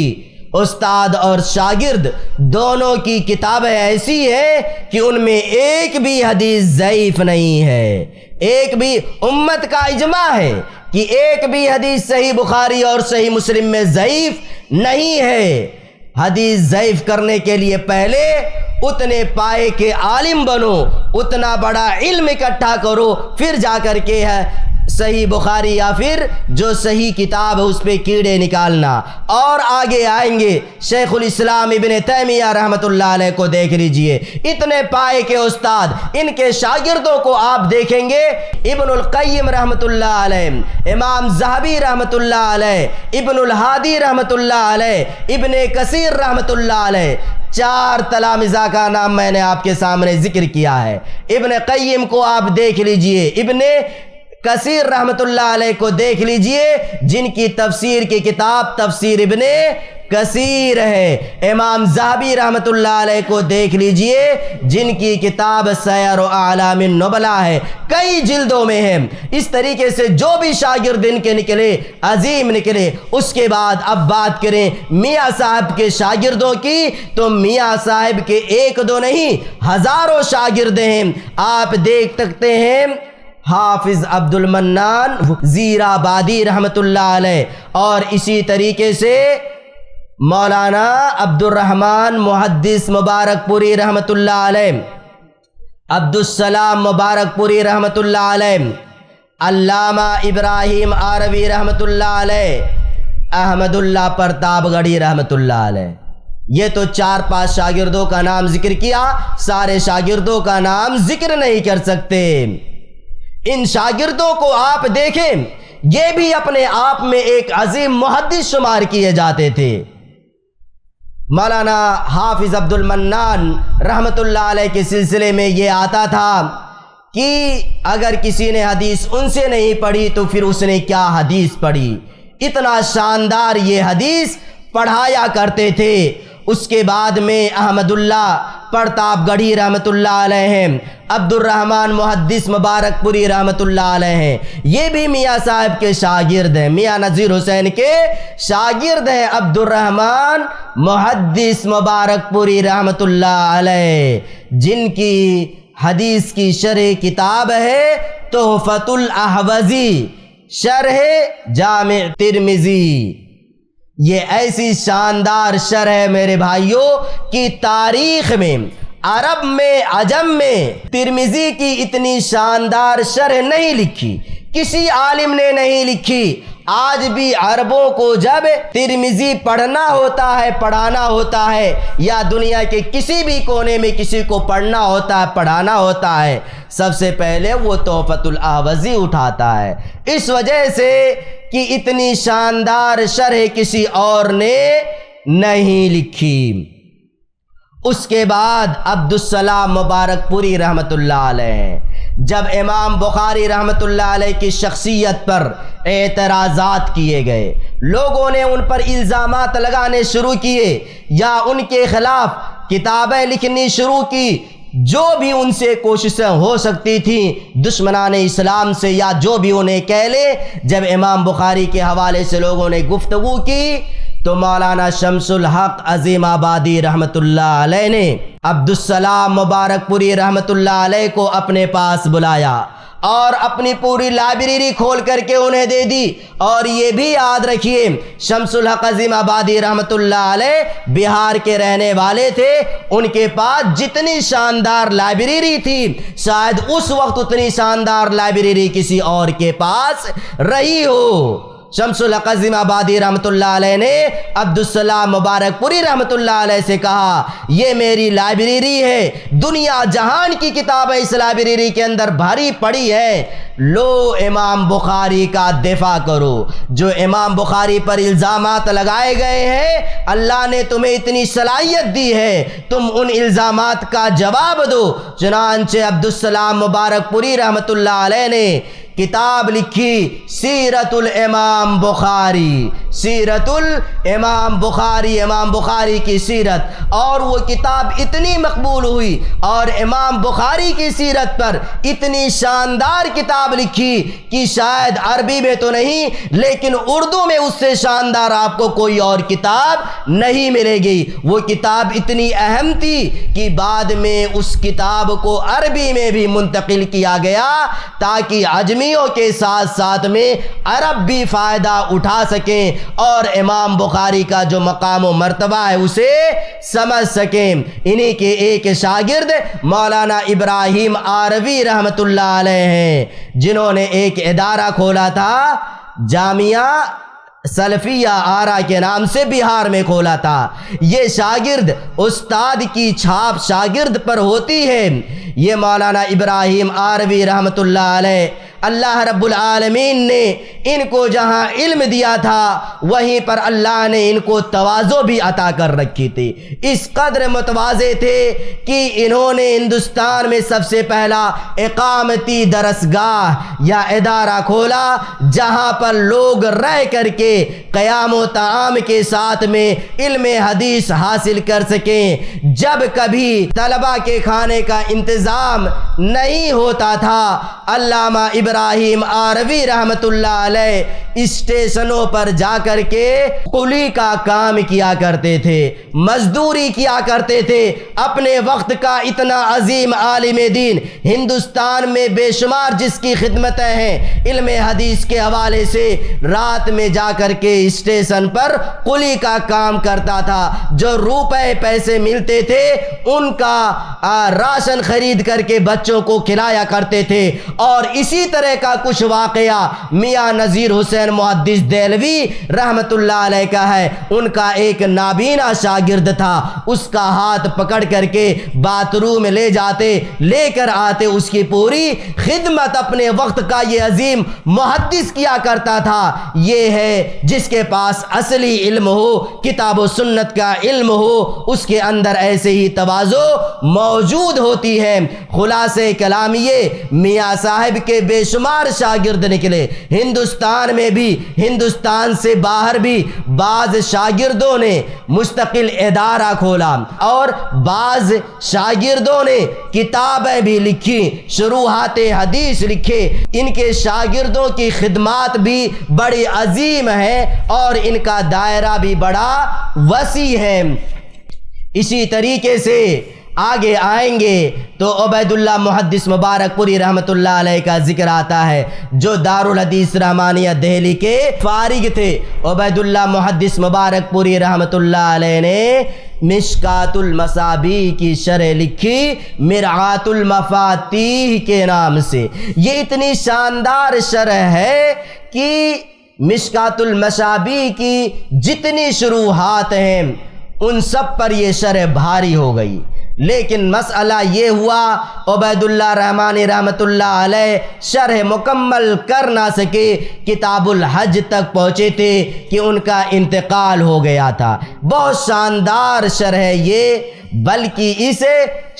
استاد اور شاگرد دونوں کی کتابیں ایسی ہیں کہ ان میں ایک بھی حدیث ضعیف نہیں ہے۔ ایک بھی امت کا اجماع ہے کہ ایک بھی حدیث صحیح بخاری اور صحیح مسلم میں ضعیف نہیں ہے۔ حدیث ضعیف کرنے کے لیے پہلے اتنے پائے کے عالم بنو، اتنا بڑا علم اکٹھا کرو، پھر جا کر کے ہے صحیح بخاری یا پھر جو صحیح کتاب ہے اس پہ کیڑے نکالنا۔ اور آگے آئیں گے شیخ الاسلام ابن تیمیہ رحمت اللہ علیہ کو دیکھ لیجئے، اتنے پائے کے استاد، ان کے شاگردوں کو آپ دیکھیں گے، ابن القیم رحمت اللہ علیہ، امام ذہبی رحمت اللہ علیہ، ابن الہادی رحمت اللہ علیہ، ابن کثیر رحمت اللہ علیہ۔ 4 تلامذہ کا نام میں نے آپ کے سامنے ذکر کیا ہے۔ ابن قیم کو آپ دیکھ لیجئے، ابن کثیر رحمت اللہ علیہ کو دیکھ لیجئے جن کی تفسیر کی کتاب تفسیر ابن کثیر ہے۔ امام ذہبی رحمت اللہ علیہ کو دیکھ لیجئے جن کی کتاب سیر اعلام النبلاء ہے، کئی جلدوں میں ہے۔ اس طریقے سے جو بھی شاگرد ان کے نکلے عظیم نکلے۔ اس کے بعد اب بات کریں میاں صاحب کے شاگردوں کی تو میاں صاحب کے ایک دو نہیں ہزاروں شاگرد ہیں۔ آپ دیکھ سکتے ہیں حافظ عبد المنان وزیرآبادی رحمت اللہ علیہ، اور اسی طریقے سے مولانا عبد الرحمن محدث مبارک پوری رحمت اللہ علیہ، عبد السلام مبارک پوری رحمت اللہ علیہ، علامہ ابراہیم آروی رحمت اللہ علیہ، احمد اللہ پرتاب گڑھی رحمت اللہ علیہ۔ یہ تو 4-5 شاگردوں کا نام ذکر کیا، سارے شاگردوں کا نام ذکر نہیں کر سکتے۔ ان شاگردوں کو آپ دیکھیں، یہ بھی اپنے آپ میں ایک عظیم محدث شمار کیے جاتے تھے۔ مولانا حافظ عبد المنان رحمت اللہ علیہ کے سلسلے میں یہ آتا تھا کہ اگر کسی نے حدیث ان سے نہیں پڑھی تو پھر اس نے کیا حدیث پڑھی، اتنا شاندار یہ حدیث پڑھایا کرتے تھے۔ اس کے بعد میں احمد اللہ پرتاب گڑھی رحمت اللہ علیہ ہیں، عبد الرحمن محدث مبارک پوری رحمت اللہ علیہ ہیں، یہ بھی میاں صاحب کے شاگرد ہیں، میاں نذیر حسین کے شاگرد ہیں عبد الرحمن محدث مبارک پوری رحمت اللہ علیہ، جن کی حدیث کی شرح کتاب ہے تحفۃ الاحوذی شرح جامع ترمذی۔ یہ ایسی شاندار شرح ہے میرے بھائیوں کہ تاریخ میں، عرب میں، عجم میں ترمذی کی اتنی شاندار شرح نہیں لکھی، کسی عالم نے نہیں لکھی۔ آج بھی عربوں کو جب ترمذی پڑھنا ہوتا ہے، پڑھانا ہوتا ہے، یا دنیا کے کسی بھی کونے میں کسی کو پڑھنا ہوتا ہے، پڑھانا ہوتا ہے، سب سے پہلے وہ تحفۃ الاحوذی اٹھاتا ہے، اس وجہ سے کہ اتنی شاندار شرح کسی اور نے نہیں لکھی۔ اس کے بعد عبد السلام مبارک پوری رحمت اللہ علیہ، جب امام بخاری رحمت اللہ علیہ کی شخصیت پر اعتراضات کیے گئے، لوگوں نے ان پر الزامات لگانے شروع کیے یا ان کے خلاف کتابیں لکھنی شروع کی، جو بھی ان سے کوششیں ہو سکتی تھیں دشمنان اسلام سے یا جو بھی انہیں کہہ لے، جب امام بخاری کے حوالے سے لوگوں نے گفتگو کی تو مولانا شمس الحق عظیم آبادی رحمت اللہ علیہ نے عبد السلام مبارک پوری رحمت اللہ علیہ کو اپنے پاس بلایا اور اپنی پوری لائبریری کھول کر کے انہیں دے دی۔ اور یہ بھی یاد رکھیے شمس الحق عظیم آبادی رحمۃ اللہ علیہ بہار کے رہنے والے تھے، ان کے پاس جتنی شاندار لائبریری تھی شاید اس وقت اتنی شاندار لائبریری کسی اور کے پاس رہی ہو۔ شمس الحق عظیم آبادی رحمۃ اللہ علیہ نے عبدالسلام مبارک پوری رحمۃ اللہ علیہ سے کہا یہ میری لائبریری ہے، دنیا جہان کی کتابیں اس لائبریری کے اندر بھری پڑی ہے، لو امام بخاری کا دفاع کرو۔ جو امام بخاری پر الزامات لگائے گئے ہیں اللہ نے تمہیں اتنی صلاحیت دی ہے، تم ان الزامات کا جواب دو۔ چنانچہ عبدالسلام مبارک پوری رحمۃ اللہ علیہ نے کتاب لکھی سیرت الامام بخاری، سیرت الامام بخاری، امام بخاری کی سیرت، اور وہ کتاب اتنی مقبول ہوئی اور امام بخاری کی سیرت پر اتنی شاندار کتاب لکھی کہ شاید عربی میں تو نہیں لیکن اردو میں اس سے شاندار آپ کو کوئی اور کتاب نہیں ملے گی۔ وہ کتاب اتنی اہم تھی کہ بعد میں اس کتاب کو عربی میں بھی منتقل کیا گیا تاکہ عجمی کے ساتھ ساتھ میں عرب بھی فائدہ اٹھا سکیں اور امام بخاری کا جو مقام و مرتبہ ہے اسے سمجھ سکیں۔ انہی کے ایک شاگرد مولانا ابراہیم آروی رحمۃ اللہ علیہ ہیں جنہوں نے ایک ادارہ کھولا تھا، جامعہ سلفیہ آرا کے نام سے بہار میں کھولا تھا۔ یہ شاگرد استاد کی چھاپ شاگرد پر ہوتی ہے۔ یہ مولانا ابراہیم آروی رحمۃ اللہ علیہ، اللہ رب العالمین نے ان کو جہاں علم دیا تھا وہیں پر اللہ نے ان کو تواضع بھی عطا کر رکھی تھی۔ اس قدر متواضع تھے کہ انہوں نے ہندوستان میں سب سے پہلا اقامتی درسگاہ یا ادارہ کھولا جہاں پر لوگ رہ کر کے قیام و طعام کے ساتھ میں علم حدیث حاصل کر سکیں۔ جب کبھی طلبہ کے کھانے کا انتظام نہیں ہوتا تھا علامہ ابراہیم آروی رحمۃ اللہ علیہ اسٹیشنوں پر جا کر کے قلی کا کام کیا کرتے تھے، مزدوری کیا کرتے تھے۔ اپنے وقت کا اتنا عظیم عالم دین ہندوستان میں بے شمار جس کی خدمتیں ہیں علم حدیث کے حوالے سے، رات میں جا کر کے اسٹیشن پر قلی کا کام کرتا تھا۔ جو روپے پیسے ملتے تھے ان کا راشن خرید کر کے بچوں کو کھلایا کرتے تھے۔ اور اسی طرح کا کچھ واقعہ میاں نذیر حسین محدث دہلوی رحمت اللہ علیہ کا ہے۔ ان کا ایک نابینا شاگرد تھا، اس کا ہاتھ پکڑ کر کے باتھ روم لے جاتے، لے کر آتے، اس کی پوری خدمت اپنے وقت کا یہ عظیم محدث کیا کرتا تھا۔ یہ ہے جس کے پاس اصلی علم ہو، کتاب و سنت کا علم ہو، اس کے اندر ایسے ہی تواضع موجود ہوتی ہے۔ خلاصہ کلام یہ میاں صاحب کے بے شمار شاگرد نکلے، ہندوستان میں بھی، ہندوستان سے باہر بھی بعض شاگردوں نے مستقل ادارہ کھولا اور بعض شاگردوں نے کتابیں بھی لکھی، شروحات حدیث لکھے۔ ان کے شاگردوں کی خدمات بھی بڑی عظیم ہیں اور ان کا دائرہ بھی بڑا وسیع ہے۔ اسی طریقے سے آگے آئیں گے تو عبید اللہ محدث مبارک پوری رحمت اللہ علیہ کا ذکر آتا ہے جو دارالحدیث رحمانیہ دہلی کے فارغ تھے۔ عبید اللہ محدث مبارک پوری رحمت اللہ علیہ نے مشکات المصابیح کی شرح لکھی مرعات المفاتیح کے نام سے۔ یہ اتنی شاندار شرح ہے کہ مشکات المصابیح کی جتنی شروحات ہیں ان سب پر یہ شرح بھاری ہو گئی، لیکن مسئلہ یہ ہوا عبید اللہ رحمانی رحمت اللہ علیہ شرح مکمل کر نہ سکے، کتاب الحج تک پہنچے تھے کہ ان کا انتقال ہو گیا تھا۔ بہت شاندار شرح یہ، بلکہ اس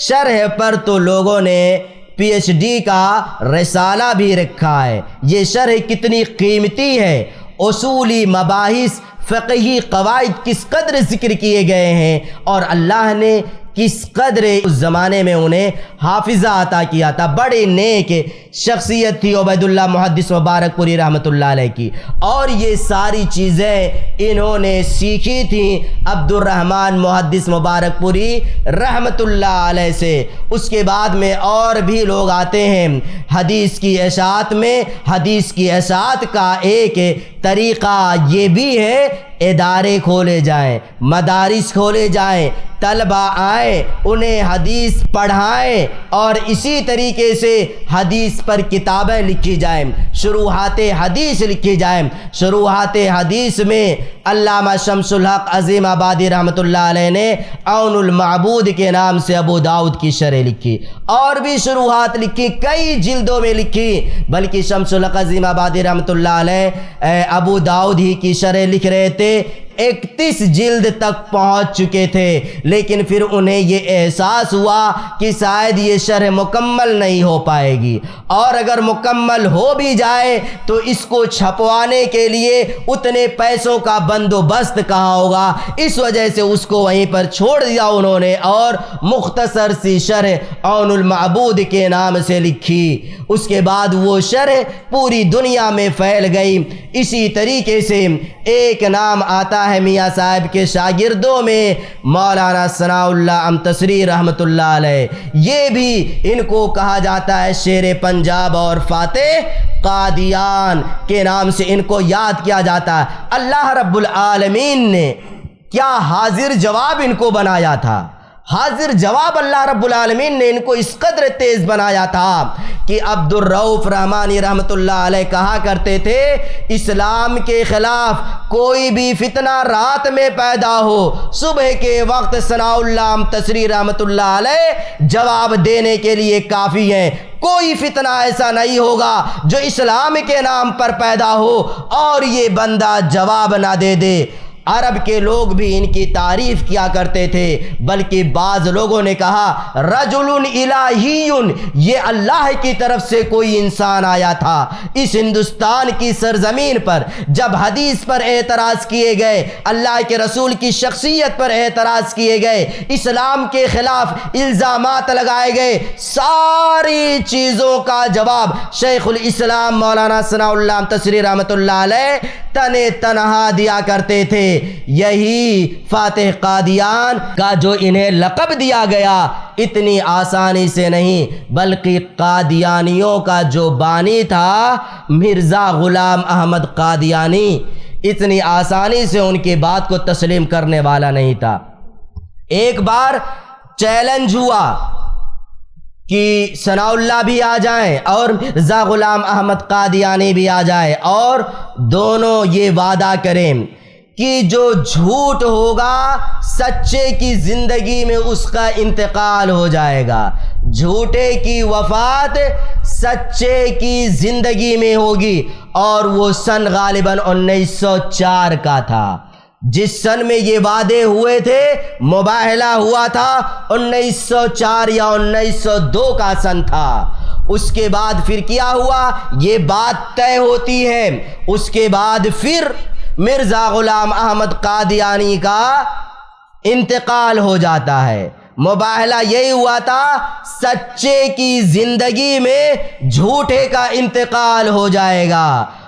شرح پر تو لوگوں نے پی ایچ ڈی کا رسالہ بھی رکھا ہے۔ یہ شرح کتنی قیمتی ہے، اصولی مباحث، فقہی قواعد کس قدر ذکر کیے گئے ہیں اور اللہ نے کس قدر اس زمانے میں انہیں حافظہ عطا کیا تھا۔ بڑی نیک شخصیت تھی عبید اللہ محدث مبارک پوری رحمۃ اللہ علیہ کی، اور یہ ساری چیزیں انہوں نے سیکھی تھیں عبد الرحمن محدث مبارک پوری رحمۃ اللہ علیہ سے۔ اس کے بعد میں اور بھی لوگ آتے ہیں حدیث کی اشاعت میں۔ حدیث کی اشاعت کا ایک طریقہ یہ بھی ہے ادارے کھولے جائیں، مدارس کھولے جائیں، طلبہ آئیں، انہیں حدیث پڑھائیں، اور اسی طریقے سے حدیث پر کتابیں لکھی جائیں، شروحات حدیث لکھی جائیں۔ شروحات حدیث میں علامہ شمس الحق عظیم آبادی رحمۃ اللہ علیہ نے عون المعبود کے نام سے ابو داؤد کی شرح لکھی، اور بھی شروحات لکھی، کئی جلدوں میں لکھی، بلکہ شمس الحق عظیم آبادی رحمۃ اللہ علیہ ابو داؤد ہی کی شرح لکھ رہے تھے، 31 جلد تک پہنچ چکے تھے، لیکن پھر انہیں یہ احساس ہوا کہ شاید یہ شرح مکمل نہیں ہو پائے گی، اور اگر مکمل ہو بھی جائے تو اس کو چھپوانے کے لیے اتنے پیسوں کا بندوبست کہاں ہوگا، اس وجہ سے اس کو وہیں پر چھوڑ دیا انہوں نے، اور مختصر سی شرح عون المعبود کے نام سے لکھی۔ اس کے بعد وہ شرح پوری دنیا میں پھیل گئی۔ اسی طریقے سے ایک نام آتا ہے میاں صاحب کے شاگردوں میں مولانا ثناء اللہ امتصری رحمۃ اللہ علیہ، یہ بھی ان کو کہا جاتا ہے شیر پنجاب اور فاتح قادیان کے نام سے ان کو یاد کیا جاتا ہے۔ اللہ رب العالمین نے کیا حاضر جواب ان کو بنایا تھا، حاضر جواب اللہ رب العالمین نے ان کو اس قدر تیز بنایا تھا کہ عبد الرؤف رحمانی رحمۃ اللہ علیہ کہا کرتے تھے، اسلام کے خلاف کوئی بھی فتنہ رات میں پیدا ہو، صبح کے وقت ثناء اللہ امتصری رحمۃ اللہ علیہ جواب دینے کے لیے کافی ہیں۔ کوئی فتنہ ایسا نہیں ہوگا جو اسلام کے نام پر پیدا ہو اور یہ بندہ جواب نہ دے دے۔ عرب کے لوگ بھی ان کی تعریف کیا کرتے تھے، بلکہ بعض لوگوں نے کہا رجل الہی، یہ اللہ کی طرف سے کوئی انسان آیا تھا۔ اس ہندوستان کی سرزمین پر جب حدیث پر اعتراض کیے گئے، اللہ کے رسول کی شخصیت پر اعتراض کیے گئے، اسلام کے خلاف الزامات لگائے گئے، ساری چیزوں کا جواب شیخ الاسلام مولانا ثناء اللہ امتصری رحمۃ اللہ علیہ تنے تنہا دیا کرتے تھے۔ یہی فاتح قادیان کا جو انہیں لقب دیا گیا اتنی آسانی سے نہیں، بلکہ قادیانیوں کا جو بانی تھا مرزا غلام احمد قادیانی، اتنی آسانی سے ان کی بات کو تسلیم کرنے والا نہیں تھا۔ ایک بار چیلنج ہوا کہ ثناء اللہ بھی آ جائیں اور مرزا غلام احمد قادیانی بھی آ جائے، اور دونوں یہ وعدہ کریں کہ جو جھوٹ ہوگا سچے کی زندگی میں اس کا انتقال ہو جائے گا، جھوٹے کی وفات سچے کی زندگی میں ہوگی۔ اور وہ سن غالباً 1904 کا تھا، جس سن میں یہ وعدے ہوئے تھے مباہلہ ہوا تھا 1904 یا 1902 کا سن تھا۔ اس کے بعد پھر کیا ہوا، یہ بات طے ہوتی ہے، اس کے بعد پھر مرزا غلام احمد قادیانی کا انتقال ہو جاتا ہے۔ مباہلہ یہی ہوا تھا سچے کی زندگی میں جھوٹے کا انتقال ہو جائے گا۔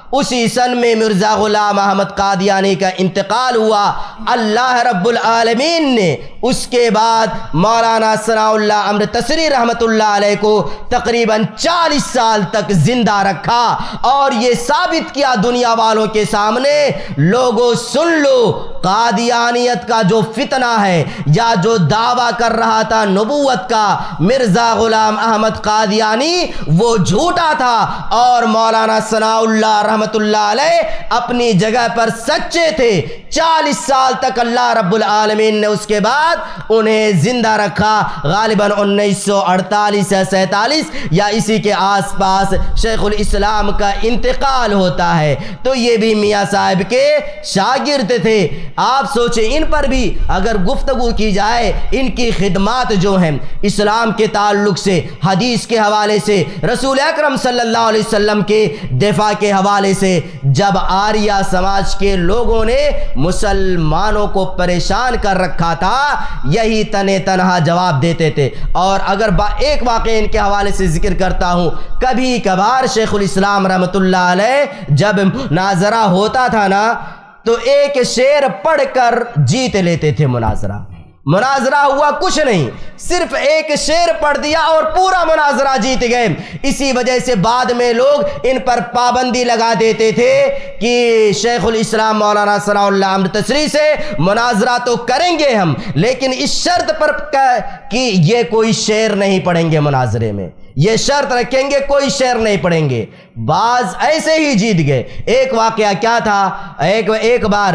اسی سن میں مرزا غلام احمد قادیانی کا انتقال ہوا۔ اللہ رب العالمین نے اس کے بعد مولانا ثناء اللہ امتصری رحمۃ اللہ علیہ کو تقریباً 40 سال تک زندہ رکھا، اور یہ ثابت کیا دنیا والوں کے سامنے، لوگوں سن لو، قادیانیت کا جو فتنہ ہے یا جو دعویٰ کر رہا تھا نبوت کا مرزا غلام احمد قادیانی، وہ جھوٹا تھا، اور مولانا ثناء اللہ رحمۃ اللہ علیہ اپنی جگہ پر سچے تھے۔ 40 سال تک اللہ رب العالمین نے اس کے بعد انہیں زندہ رکھا۔ غالباً 1948 یا 47 یا اسی کے آس پاس شیخ الاسلام کا انتقال ہوتا ہے۔ تو یہ بھی میاں صاحب کے شاگرد تھے۔ آپ سوچیں ان پر بھی اگر گفتگو کی جائے، ان کی خدمات جو ہیں اسلام کے تعلق سے، حدیث کے حوالے سے، رسول اکرم صلی اللہ علیہ وسلم کے دفاع کے حوالے حوالے سے جب آریہ سماج کے لوگوں نے مسلمانوں کو پریشان کر رکھا تھا یہی تنے تنہا جواب دیتے تھے۔ اور اگر ایک واقعہ ان کے حوالے سے ذکر کرتا ہوں، کبھی کبھار شیخ الاسلام رحمۃ اللہ علیہ جب مناظرہ ہوتا تھا نا تو ایک شعر پڑھ کر جیت لیتے تھے مناظرہ ہوا کچھ نہیں، صرف ایک شعر پڑھ دیا اور پورا مناظرہ جیت گئے۔ اسی وجہ سے بعد میں لوگ ان پر پابندی لگا دیتے تھے کہ شیخ الاسلام مولانا ثناء اللہ احمد تشریح سے مناظرہ تو کریں گے ہم، لیکن اس شرط پر کہ یہ کوئی شعر نہیں پڑھیں گے مناظرے میں، یہ شرط رکھیں گے کوئی شعر نہیں پڑھیں گے۔ بعض ایسے ہی جیت گئے۔ ایک واقعہ کیا تھا، ایک بار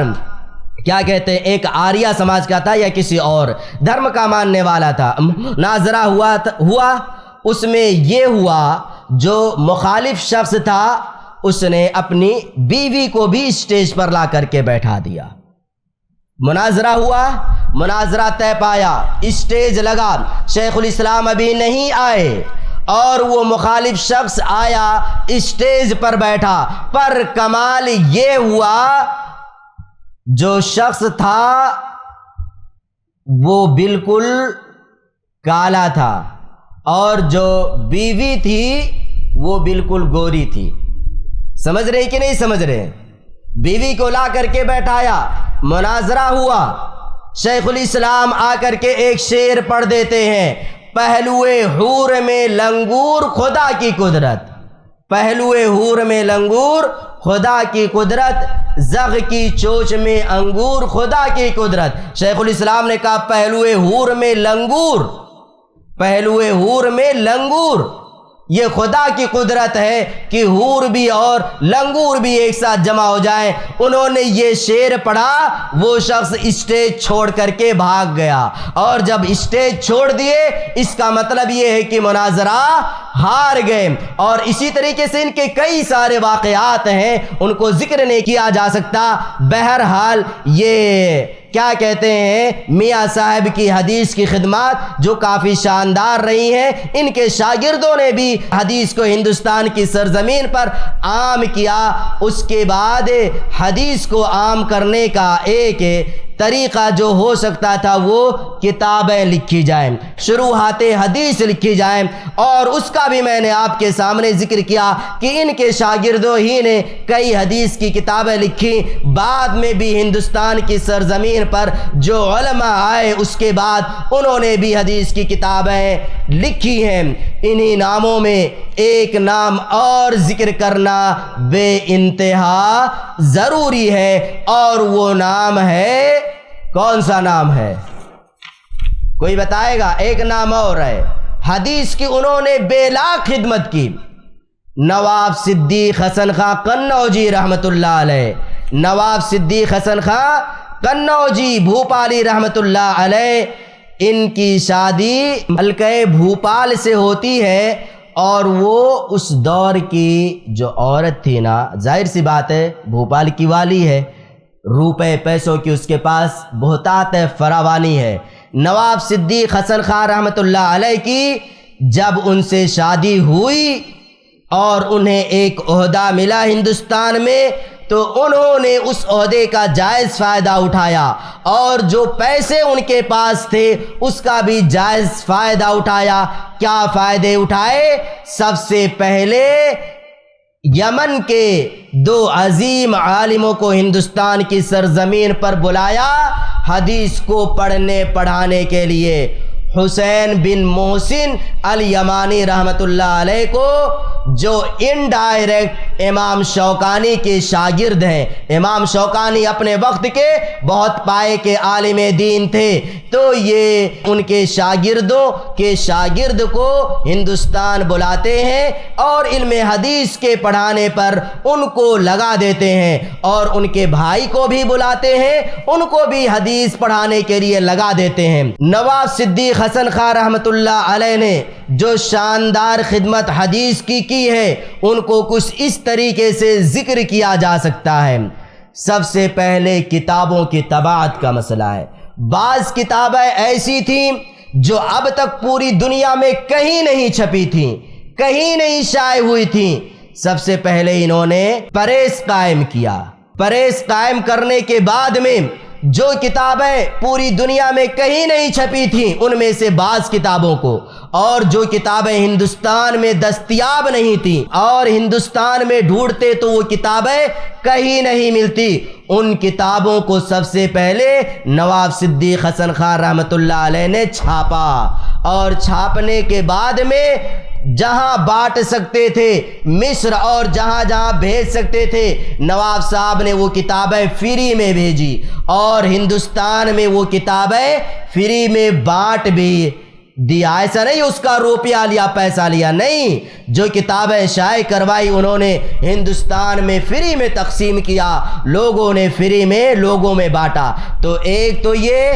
کیا کہتے ہیں، ایک آریہ سماج کا تھا یا کسی اور دھرم کا ماننے والا تھا، مناظرہ ہوا اس میں یہ ہوا جو مخالف شخص تھا اس نے اپنی بیوی کو بھی اسٹیج پر لا کر کے بیٹھا دیا۔ مناظرہ ہوا، مناظرہ طے پایا، اسٹیج لگا، شیخ الاسلام ابھی نہیں آئے اور وہ مخالف شخص آیا اسٹیج پر بیٹھا، پر کمال یہ ہوا جو شخص تھا وہ بالکل کالا تھا اور جو بیوی تھی وہ بالکل گوری تھی۔ سمجھ رہے کہ نہیں سمجھ رہے؟ بیوی کو لا کر کے بیٹھایا، مناظرہ ہوا، شیخ الاسلام آ کر کے ایک شعر پڑھ دیتے ہیں، پہلوئے حور میں لنگور خدا کی قدرت، پہلوئے حور میں لنگور خدا کی قدرت، زغ کی چوچ میں انگور خدا کی قدرت۔ شیخ الاسلام نے کہا پہلوئے حور میں لنگور، پہلوئے حور میں لنگور، یہ خدا کی قدرت ہے کہ حور بھی اور لنگور بھی ایک ساتھ جمع ہو جائیں۔ انہوں نے یہ شعر پڑھا، وہ شخص اسٹیج چھوڑ کر کے بھاگ گیا، اور جب اسٹیج چھوڑ دیے اس کا مطلب یہ ہے کہ مناظرہ ہار گئے۔ اور اسی طریقے سے ان کے کئی سارے واقعات ہیں، ان کو ذکر نہیں کیا جا سکتا۔ بہرحال یہ کیا کہتے ہیں، میاں صاحب کی حدیث کی خدمات جو کافی شاندار رہی ہیں، ان کے شاگردوں نے بھی حدیث کو ہندوستان کی سرزمین پر عام کیا۔ اس کے بعد حدیث کو عام کرنے کا ایک طریقہ جو ہو سکتا تھا وہ کتابیں لکھی جائیں، شروحات حدیث لکھی جائیں، اور اس کا بھی میں نے آپ کے سامنے ذکر کیا کہ ان کے شاگردوں ہی نے کئی حدیث کی کتابیں لکھی۔ بعد میں بھی ہندوستان کی سرزمین پر جو علماء آئے اس کے بعد انہوں نے بھی حدیث کی کتابیں لکھی ہیں۔ انہی ناموں میں ایک نام اور ذکر کرنا بے انتہا ضروری ہے، اور وہ نام ہے، کون سا نام ہے؟ کوئی بتائے گا؟ ایک نام اور ہے، حدیث کی انہوں نے بے لاکھ خدمت کی، نواب صدیق حسن خاں قنوجی رحمت اللہ علیہ، نواب صدیق حسن خاں قنوجی بھوپالی رحمت اللہ علیہ۔ ان کی شادی ملکہ بھوپال سے ہوتی ہے، اور وہ اس دور کی جو عورت تھی نا، ظاہر سی بات ہے بھوپال کی والی ہے، روپے پیسوں کی اس کے پاس بہتات فراوانی ہے۔ نواب صدیق حسن خان رحمت اللہ علیہ کی جب ان سے شادی ہوئی اور انہیں ایک عہدہ ملا ہندوستان میں، تو انہوں نے اس عہدے کا جائز فائدہ اٹھایا، اور جو پیسے ان کے پاس تھے اس کا بھی جائز فائدہ اٹھایا۔ کیا فائدے اٹھائے؟ سب سے پہلے یمن کے دو عظیم عالموں کو ہندوستان کی سرزمین پر بلایا حدیث کو پڑھنے پڑھانے کے لیے، حسین بن محسن الیمانی رحمت اللہ علیہ کو، جو انڈائریکٹ امام شوکانی کے شاگرد ہیں۔ امام شوکانی اپنے وقت کے بہت پائے کے عالم دین تھے، تو یہ ان کے شاگردوں کے شاگرد کو ہندوستان بلاتے ہیں اور علم حدیث کے پڑھانے پر ان کو لگا دیتے ہیں، اور ان کے بھائی کو بھی بلاتے ہیں، ان کو بھی حدیث پڑھانے کے لیے لگا دیتے ہیں۔ نواب صدیق حسن خان رحمت اللہ علیہ نے جو شاندار خدمت حدیث کی ہے، ان کو کچھ اس طریقے سے ذکر کیا جا سکتا ہے۔ سب سے پہلے کتابوں کی طباعت کا مسئلہ ہے۔ بعض کتابیں ایسی تھیں جو اب تک پوری دنیا میں کہیں نہیں چھپی تھیں، کہیں نہیں شائع ہوئی تھیں، سب سے پہلے انہوں نے پرہیز قائم کیا۔ پرہیز قائم کرنے کے بعد میں جو کتابیں پوری دنیا میں کہیں نہیں چھپی تھیں ان میں سے بعض کتابوں کو، اور جو کتابیں ہندوستان میں دستیاب نہیں تھیں اور ہندوستان میں ڈھونڈتے تو وہ کتابیں کہیں نہیں ملتی، ان کتابوں کو سب سے پہلے نواب صدیق حسن خان رحمۃ اللہ علیہ نے چھاپا، اور چھاپنے کے بعد میں جہاں بانٹ سکتے تھے مصر اور جہاں جہاں بھیج سکتے تھے نواب صاحب نے وہ کتابیں فری میں بھیجی، اور ہندوستان میں وہ کتابیں فری میں بانٹ بھی دیا۔ ایسا نہیں اس کا روپیہ لیا، پیسہ لیا، نہیں، جو کتابیں شائع کروائی انہوں نے ہندوستان میں فری میں تقسیم کیا، لوگوں نے فری میں لوگوں میں بانٹا۔ تو ایک تو یہ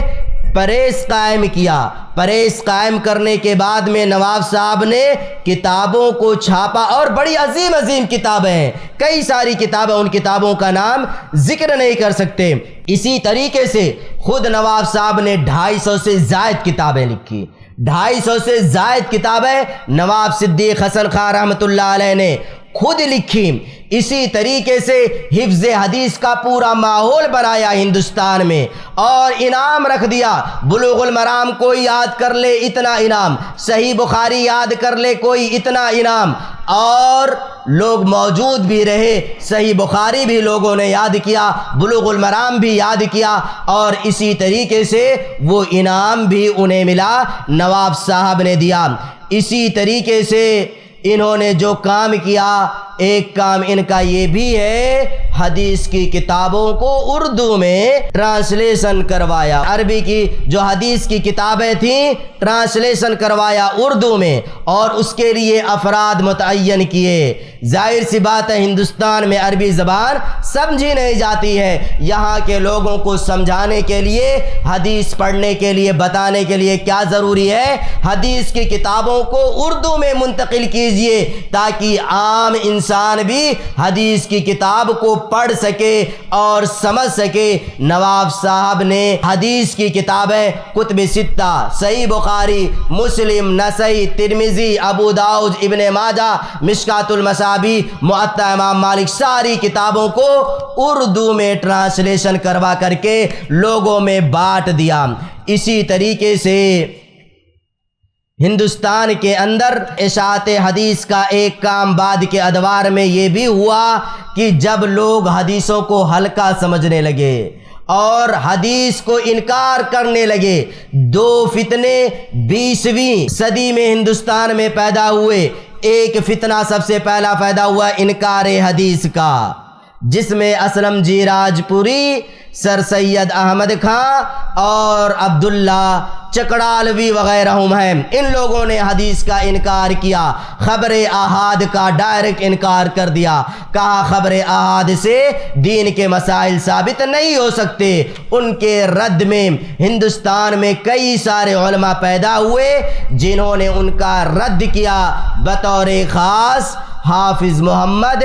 پرہیز قائم کیا، پرہیز قائم کرنے کے بعد میں نواب صاحب نے کتابوں کو چھاپا، اور بڑی عظیم عظیم کتابیں ہیں، کئی ساری کتابیں، ان کتابوں کا نام ذکر نہیں کر سکتے۔ اسی طریقے سے خود نواب صاحب نے 250 سے زائد کتابیں لکھی، 250 سے زائد کتابیں نواب صدیق حسن خان رحمۃ اللہ علیہ نے خود لکھی۔ اسی طریقے سے حفظ حدیث کا پورا ماحول بنایا ہندوستان میں، اور انعام رکھ دیا، بلوغ المرام کوئی یاد کر لے اتنا انعام، صحیح بخاری یاد کر لے کوئی اتنا انعام، اور لوگ موجود بھی رہے، صحیح بخاری بھی لوگوں نے یاد کیا، بلوغ المرام بھی یاد کیا، اور اسی طریقے سے وہ انعام بھی انہیں ملا، نواب صاحب نے دیا۔ اسی طریقے سے انہوں نے جو کام کیا، ایک کام ان کا یہ بھی ہے، حدیث کی کتابوں کو اردو میں ٹرانسلیشن کروایا، عربی کی جو حدیث کی کتابیں تھیں ٹرانسلیشن کروایا اردو میں، اور اس کے لیے افراد متعین کیے۔ ظاہر سی بات ہے ہندوستان میں عربی زبان سمجھی نہیں جاتی ہے، یہاں کے لوگوں کو سمجھانے کے لیے، حدیث پڑھنے کے لیے، بتانے کے لیے کیا ضروری ہے، حدیث کی کتابوں کو اردو میں منتقل کیجئے تاکہ عام انسان بھی حدیث کی کتاب کو پڑھ سکے اور سمجھ سکے۔ نواب صاحب نے حدیث کی کتابیں کتب ستہ، صحیح بخاری، مسلم، نسائی، ترمذی، ابو داؤد، ابن ماجہ، مشکوٰۃ المصابیح، موطأ امام مالک، ساری کتابوں کو اردو میں ٹرانسلیشن کروا کر کے لوگوں میں بانٹ دیا۔ اسی طریقے سے ہندوستان کے اندر اشاعت حدیث کا ایک کام بعد کے ادوار میں یہ بھی ہوا کہ جب لوگ حدیثوں کو ہلکا سمجھنے لگے اور حدیث کو انکار کرنے لگے، دو فتنے 20ویں صدی میں ہندوستان میں پیدا ہوئے۔ ایک فتنہ سب سے پہلا پیدا ہوا انکار حدیث کا، جس میں اسلم جی راجپوری، سر سید احمد خان اور عبداللہ چکڑالوی وغیرہ ہیں، ان لوگوں نے حدیث کا انکار کیا، خبر احاد کا ڈائریکٹ انکار کر دیا، کہا خبر احاد سے دین کے مسائل ثابت نہیں ہو سکتے۔ ان کے رد میں ہندوستان میں کئی سارے علماء پیدا ہوئے جنہوں نے ان کا رد کیا، بطور خاص حافظ محمد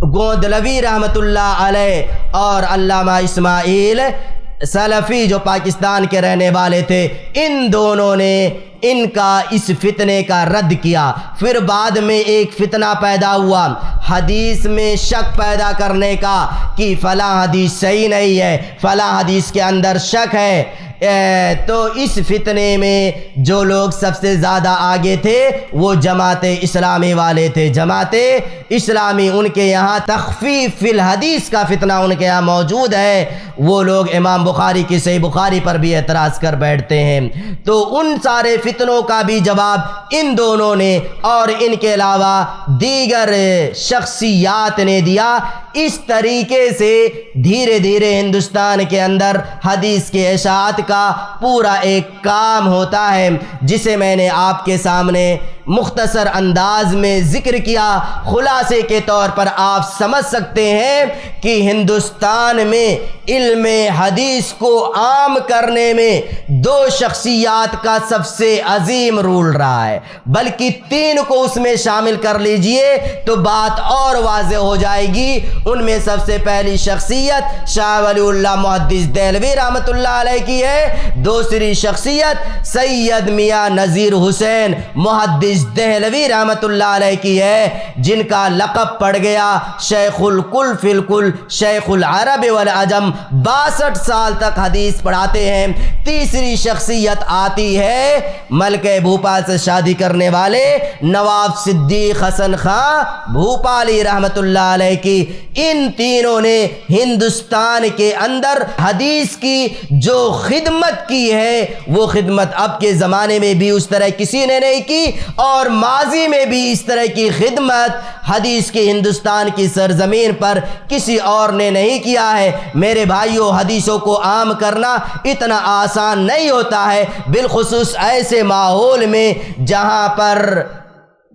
گوندلوی رحمۃ اللہ علیہ اور علامہ اسماعیل سلفی جو پاکستان کے رہنے والے تھے، ان دونوں نے ان کا اس فتنے کا رد کیا۔ پھر بعد میں ایک فتنہ پیدا ہوا حدیث میں شک پیدا کرنے کا کہ فلاں حدیث صحیح نہیں ہے، فلاں حدیث کے اندر شک ہے۔ تو اس فتنے میں جو لوگ سب سے زیادہ آگے تھے وہ جماعت اسلامی والے تھے۔ جماعت اسلامی، ان کے یہاں تخفیف فی الحدیث کا فتنہ ان کے یہاں موجود ہے، وہ لوگ امام بخاری کی صحیح بخاری پر بھی اعتراض کر بیٹھتے ہیں۔ تو ان سارے فتنوں کا بھی جواب ان دونوں نے اور ان کے علاوہ دیگر شخصیات نے دیا۔ اس طریقے سے دھیرے دھیرے ہندوستان کے اندر حدیث کے اشاعت کا پورا ایک کام ہوتا ہے، جسے میں نے آپ کے سامنے مختصر انداز میں ذکر کیا۔ خلاصے کے طور پر آپ سمجھ سکتے ہیں کہ ہندوستان میں علم حدیث کو عام کرنے میں دو شخصیات کا سب سے عظیم رول رہا ہے، بلکہ 3 کو اس میں شامل کر لیجئے تو بات اور واضح ہو جائے گی۔ ان میں سب سے پہلی شخصیت شاہ ولی اللہ محدث دہلوی رحمۃ اللہ علیہ کی ہے، دوسری شخصیت سید میاں نذیر حسین محدث دہلوی رحمۃ اللہ علیہ کی ہے، جن کا لقب پڑ گیا شیخ الکل فی الکل، شیخ العرب والعجم، 62 سال تک حدیث پڑھاتے ہیں۔ تیسری شخصیت آتی ہے ملکہ بھوپال سے شادی کرنے والے نواب صدیق حسن خان بھوپالی رحمۃ اللہ علیہ کی۔ ان تینوں نے ہندوستان کے اندر حدیث کی جو خدمت کی ہے وہ خدمت اب کے زمانے میں بھی اس طرح کسی نے نہیں کی، اور ماضی میں بھی اس طرح کی خدمت حدیث کے ہندوستان کی سرزمین پر کسی اور نے نہیں کیا ہے۔ میرے بھائیوں، حدیثوں کو عام کرنا اتنا آسان نہیں ہوتا ہے، بالخصوص ایسے ماحول میں جہاں پر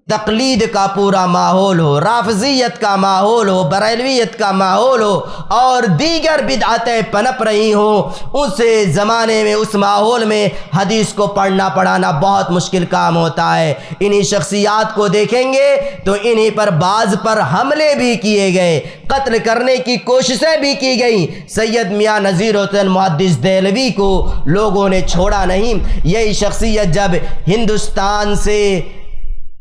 تقلید کا پورا ماحول ہو، رافضیت کا ماحول ہو، بریلویت کا ماحول ہو اور دیگر بدعتیں پنپ رہی ہوں۔ اس زمانے میں، اس ماحول میں حدیث کو پڑھنا پڑھانا بہت مشکل کام ہوتا ہے۔ انہی شخصیات کو دیکھیں گے تو انہی پر بعض پر حملے بھی کیے گئے، قتل کرنے کی کوششیں بھی کی گئیں۔ سید میاں نذیر حسین محدث دہلوی کو لوگوں نے چھوڑا نہیں۔ یہی شخصیت جب ہندوستان سے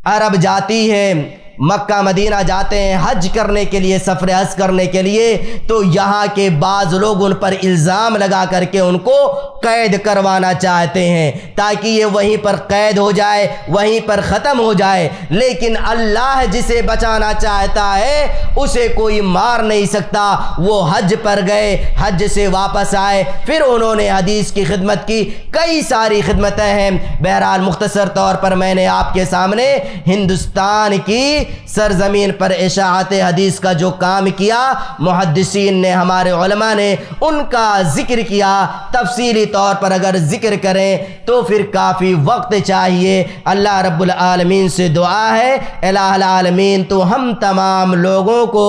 عرب جاتی ہے، مکہ مدینہ جاتے ہیں حج کرنے کے لیے، سفر حج کرنے کے لیے، تو یہاں کے بعض لوگ ان پر الزام لگا کر کے ان کو قید کروانا چاہتے ہیں تاکہ یہ وہیں پر قید ہو جائے، وہیں پر ختم ہو جائے۔ لیکن اللہ جسے بچانا چاہتا ہے اسے کوئی مار نہیں سکتا۔ وہ حج پر گئے، حج سے واپس آئے، پھر انہوں نے حدیث کی خدمت کی، کئی ساری خدمتیں ہیں۔ بہرحال مختصر طور پر میں نے آپ کے سامنے ہندوستان کی سرزمین پر اشاعت حدیث کا جو کام کیا، محدثین نے، ہمارے علماء نے ان کا ذکر کیا۔ تفصیلی طور پر اگر ذکر کریں تو پھر کافی وقت چاہیے۔ اللہ رب العالمین سے دعا ہے، الہ العالمین تو ہم تمام لوگوں کو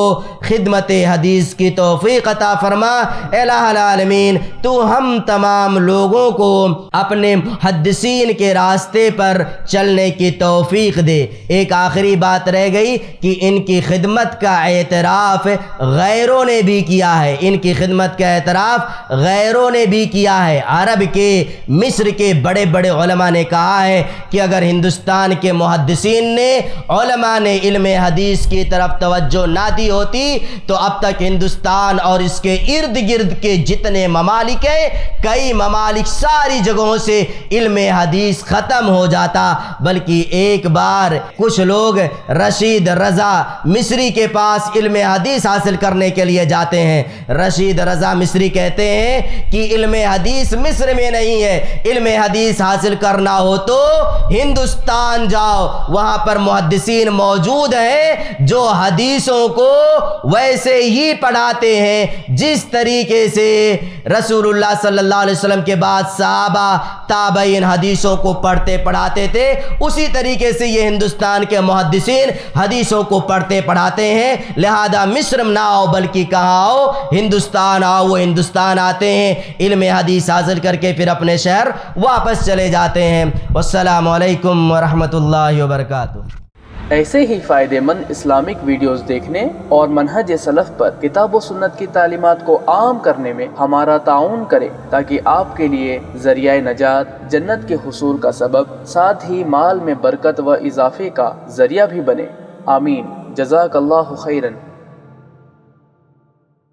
خدمت حدیث کی توفیق عطا فرما۔ الہ العالمین تو ہم تمام لوگوں کو اپنے محدثین کے راستے پر چلنے کی توفیق دے۔ ایک آخری بات رہ گئی کہ ان کی خدمت کا اعتراف غیروں نے بھی کیا ہے، ان کی خدمت کا اعتراف غیروں نے بھی کیا ہے۔ عرب کے، مصر کے بڑے بڑے علماء نے کہا ہے کہ اگر ہندوستان کے محدثین نے، علماء نے علم حدیث کی طرف توجہ نہ دی ہوتی تو اب تک ہندوستان اور اس کے ارد گرد کے جتنے ممالک ہیں، کئی ممالک، ساری جگہوں سے علم حدیث ختم ہو جاتا۔ بلکہ ایک بار کچھ لوگ رشید رضا مصری کے پاس علم حدیث حاصل کرنے کے لیے جاتے ہیں۔ رشید رضا مصری کہتے ہیں کہ علم حدیث مصر میں نہیں ہے، علم حدیث حاصل کرنا ہو تو ہندوستان جاؤ، وہاں پر محدثین موجود ہیں جو حدیثوں کو ویسے ہی پڑھاتے ہیں جس طریقے سے رسول اللہ صلی اللہ علیہ وسلم کے بعد صحابہ تابعین حدیثوں کو پڑھتے پڑھاتے تھے، اسی طریقے سے یہ ہندوستان کے محدثین حدیثوں کو پڑھتے پڑھاتے ہیں۔ لہذا مصر نہ آؤ بلکہ کہاں آؤ، ہندوستان آؤ۔ وہ ہندوستان آتے ہیں، علم حدیث حاصل کر کے پھر اپنے شہر واپس چلے جاتے ہیں۔ والسلام علیکم ورحمۃ اللہ وبرکاتہ۔ ایسے ہی فائدہ مند اسلامک ویڈیوز دیکھنے اور منہج سلف پر کتاب و سنت کی تعلیمات کو عام کرنے میں ہمارا تعاون کریں تاکہ آپ کے لیے ذریعہ نجات، جنت کے حصول کا سبب، ساتھ ہی مال میں برکت و اضافے کا ذریعہ بھی بنے۔ آمین۔ جزاک اللہ خیرن۔